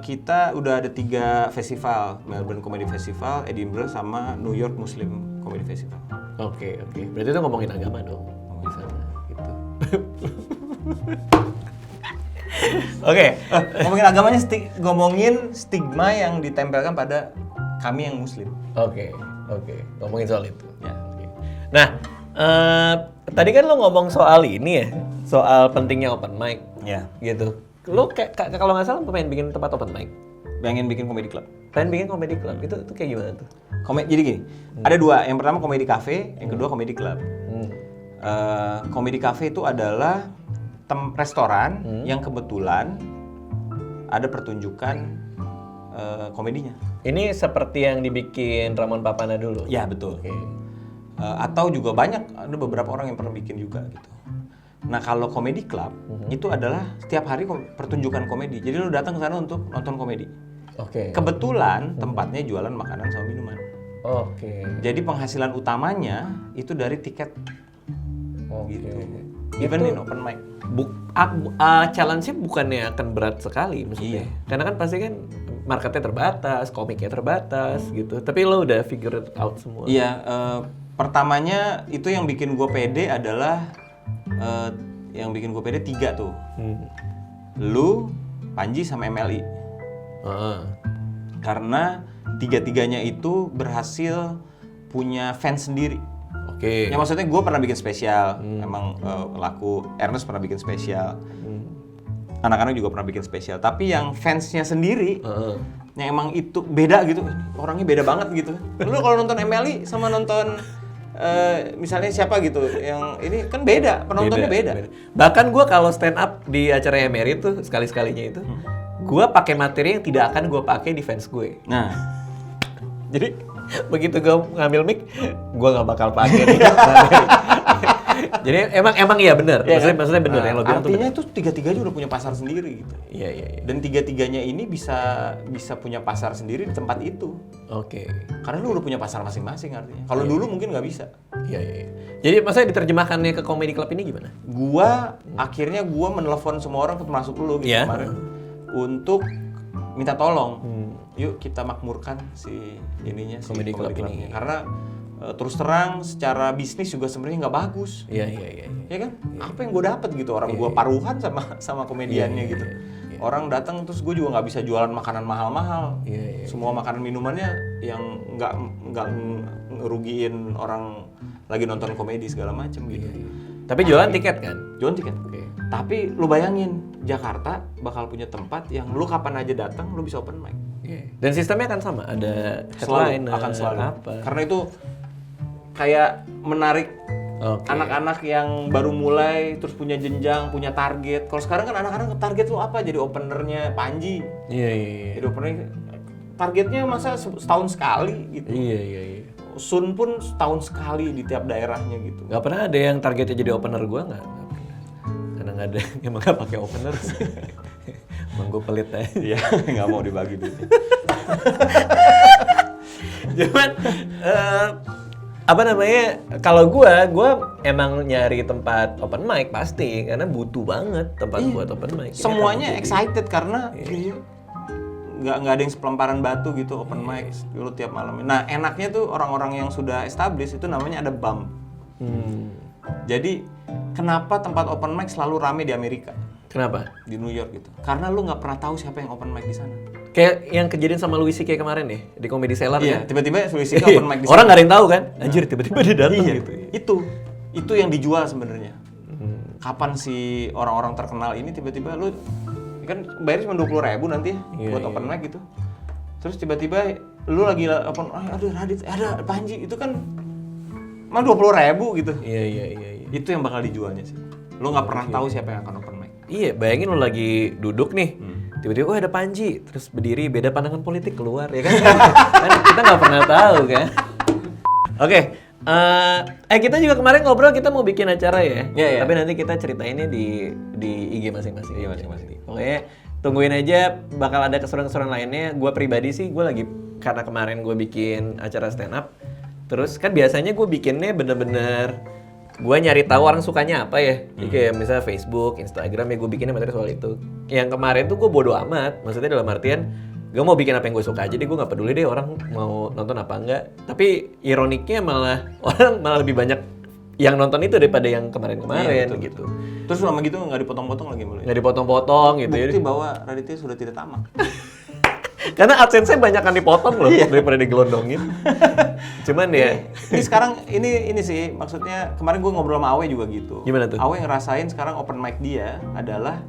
kita udah ada 3 festival, Melbourne Comedy Festival, Edinburgh, sama New York Muslim Comedy Festival. Oke. Berarti itu ngomongin agama dong di sana gitu. Oke. Ngomongin agamanya, ngomongin stigma yang ditempelkan pada kami yang Muslim. Oke. Ngomongin soal itu. Ya. Nah, tadi kan lo ngomong soal ini ya, soal pentingnya open mic, Ya. gitu. Lo kayak kalau nggak salah pengen bikin tempat open mic, Pengen bikin comedy club. pengen bikin comedy club, itu kayak gimana tuh? Jadi gini, ada 2. Yang pertama comedy cafe, yang kedua comedy club. Comedy cafe itu adalah restoran yang kebetulan ada pertunjukan komedinya. Ini seperti yang dibikin Ramon Papana dulu. Ya betul. Oke. Atau juga ada beberapa orang yang pernah bikin juga gitu. Nah kalau comedy club itu adalah setiap hari pertunjukan komedi. Jadi lo datang ke sana untuk nonton komedi. Oke. Kebetulan tempatnya jualan makanan sama minuman. Oke. Jadi penghasilan utamanya itu dari tiket. Gitu. Even in open mic. Challenge-nya bukannya akan berat sekali maksudnya. Iya. Karena kan pasti kan marketnya terbatas, komiknya terbatas gitu. Tapi lo udah figure it out semua. Iya, pertamanya itu yang bikin gue pede adalah yang bikin gue pede 3 tuh. Lu, Panji sama MLI. Karena 3-tiganya itu berhasil punya fans sendiri. Oke. Ya maksudnya gue pernah bikin spesial, emang laku. Ernest pernah bikin spesial. Anak-anak juga pernah bikin spesial. Tapi yang fansnya sendiri, yang emang itu beda gitu, orangnya beda banget gitu. Lu kalau nonton MLI sama nonton misalnya siapa gitu, yang ini kan beda, penontonnya beda. Bahkan gue kalau stand up di acara MRI tuh sekali-sekalinya itu, gue pakai materi yang tidak akan gue pakai di fans gue. Nah, Jadi begitu gue ngambil mic, gue nggak bakal pakai nih materi. Jadi emang iya benar. Maksudnya benar yang lo bilang tuh. artinya itu tiga-tiganya udah punya pasar sendiri gitu. Iya. Dan tiga-tiganya ini bisa punya pasar sendiri di tempat itu. Oke. Karena lu udah punya pasar masing-masing artinya. Kalau dulu mungkin nggak bisa. Iya. Jadi maksudnya diterjemahkannya ke comedy club ini gimana? Akhirnya gua menelepon semua orang termasuk lu gitu Iya. kemarin untuk minta tolong. Yuk kita makmurkan si ininya si Comedy club clubnya. ini. Karena terus terang secara bisnis juga sebenarnya nggak bagus. Iya. Ya kan? Apa yang gue dapet gitu orang gua paruhan sama komediannya gitu. Orang datang terus gue juga nggak bisa jualan makanan mahal-mahal. Iya. Semua makanan minumannya yang nggak ngerugiin orang lagi nonton komedi segala macem gitu. Tapi jualan tiket kan? Jualan tiket. Oke. Tapi lu bayangin Jakarta bakal punya tempat yang lu kapan aja datang lu bisa open mic. Iya. Dan sistemnya akan sama, ada Selalu headliner, akan selalu. apa. Karena itu kayak menarik Oke. anak-anak yang baru mulai terus punya jenjang, punya target. Kalau sekarang kan anak-anak target lu apa? Jadi openernya Panji. Iya. Jadi openernya targetnya masa setahun sekali gitu. Iya. Sun pun setahun sekali di tiap daerahnya gitu. Gak pernah ada yang targetnya jadi opener gue nggak pernah. Karena nggak ada, emang nggak pakai opener sih. Emang gue pelit aja. Iya, nggak mau dibagi duitnya. Cuman apa namanya? Kalau gue emang nyari tempat open mic pasti karena butuh banget tempat buat open mic. Semuanya excited karena nggak ada yang sepelemparan batu gitu open mic dulu tiap malam. Nah enaknya tuh orang-orang yang sudah established itu namanya ada bump. Jadi kenapa tempat open mic selalu rame di Amerika? Kenapa? Di New York gitu. Karena lu nggak pernah tahu siapa yang open mic di sana. Kayak yang kejadian sama Louis C.K. kemarin deh di Comedy Cellar Iya, kan? tiba-tiba Sulawesi open mic di sana. Orang nggak ada yang tahu kan? Anjir tiba-tiba dia datang gitu. Itu yang dijual sebenarnya. Kapan si orang-orang terkenal ini tiba-tiba lu kan bayarnya cuma 20.000 nanti ya buat open mic gitu. Terus tiba-tiba lu lagi open, aduh Radit, ada Panji itu kan mah 20.000 gitu. Iya. Itu yang bakal dijualnya sih. Lu nggak pernah tahu siapa yang akan open mic. Iya, bayangin lo lagi duduk nih, tiba-tiba ada Panji, terus berdiri beda pandangan politik keluar ya kan? Kan kita nggak pernah tahu kan? Oke, kita juga kemarin ngobrol kita mau bikin acara ya. Iya. Tapi nanti kita ceritainnya di IG masing-masing. Iya, masing-masing. Pokoknya tungguin aja, bakal ada keseruan-keseruan lainnya. Gue pribadi sih, gue lagi karena kemarin gue bikin acara stand up, terus kan biasanya gue bikinnya bener-bener gue nyari tahu orang sukanya apa ya. Jadi kayak misalnya Facebook, Instagram ya gue bikinnya materi soal itu. Yang kemarin tuh gue bodo amat, maksudnya dalam artian gue mau bikin apa yang gue suka aja deh, gue nggak peduli deh orang mau nonton apa enggak. Tapi ironiknya malah orang malah lebih banyak yang nonton itu daripada yang kemarin-kemarin gitu. Terus selama gitu nggak dipotong-potong lagi mulai. Nggak dipotong-potong gitu. Bukti bahwa Raditya sudah tidak tamak. Karena AdSense-nya banyak kan dipotong loh daripada digelondongin. Cuman ya. Ini sekarang ini sih maksudnya kemarin gue ngobrol sama Awe juga gitu. Gimana tuh? Awe ngerasain sekarang open mic dia adalah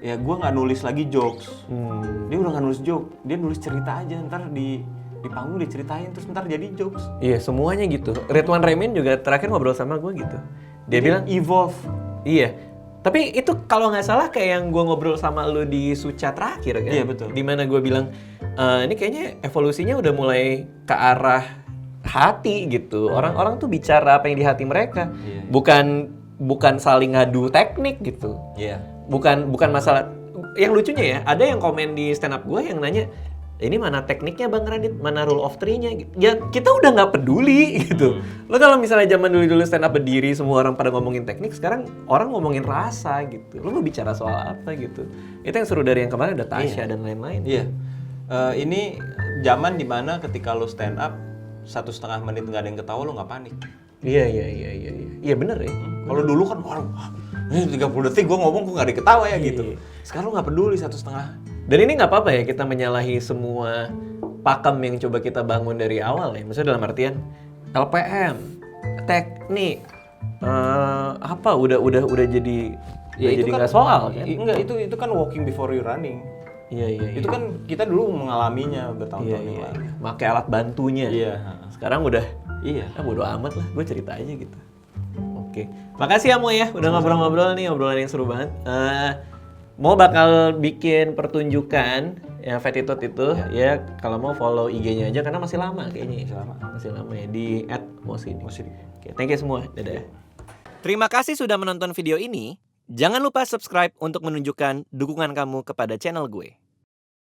ya gue nggak nulis lagi jokes. Dia udah nggak nulis joke, dia nulis cerita aja. Ntar di panggung diceritain terus ntar jadi jokes. Iya semuanya gitu. Ridwan Remin juga terakhir ngobrol sama gue gitu. Dia bilang evolve. iya. Tapi itu kalau nggak salah kayak yang gue ngobrol sama lu di Suca terakhir kan? Iya betul. Dimana gue bilang ini kayaknya evolusinya udah mulai ke arah hati gitu. Orang-orang tuh bicara apa yang di hati mereka. Iya. Bukan saling ngadu teknik gitu. Iya. Bukan masalah. Yang lucunya ya, ada yang komen di stand up gue yang nanya, ini mana tekniknya Bang Radit, mana rule of three-nya gitu. Ya kita udah nggak peduli gitu. Lo kalau misalnya zaman dulu stand up berdiri semua orang pada ngomongin teknik, sekarang orang ngomongin rasa gitu. Lo mau bicara soal apa gitu. Itu yang seru dari yang kemarin ada Tasya dan lain-lain. Iya. Ini zaman dimana ketika lo stand up 1,5 menit nggak ada yang ketawa lo nggak panik. Iya. Iya bener ya. Kalau dulu kan ini 30 detik gue ngomong kok nggak ada yang ketawa ya gitu. Sekarang lo nggak peduli 1,5. Dan ini nggak apa-apa ya kita menyalahi semua pakem yang coba kita bangun dari awal ya. Maksudnya dalam artian LPM, teknik, apa udah jadi Ya, jadi itu nggak soal kan? Enggak, itu kan walking before you running. Iya. Itu kan kita dulu mengalaminya bertahun-tahun yang lalu. Pakai alat bantunya. Iya. Sekarang udah, bodo amat lah, gue cerita aja gitu. Oke, makasih ya Mo ya, udah ngobrol-ngobrol nih, obrolan yang seru banget. mau bakal bikin pertunjukan ya Fatitude itu ya kalau mau follow IG-nya aja karena masih lama kayaknya. Masih lama ya di @mosidi. Oke, thank you semua. Dadah. Terima kasih sudah menonton video ini. Jangan lupa subscribe untuk menunjukkan dukungan kamu kepada channel gue.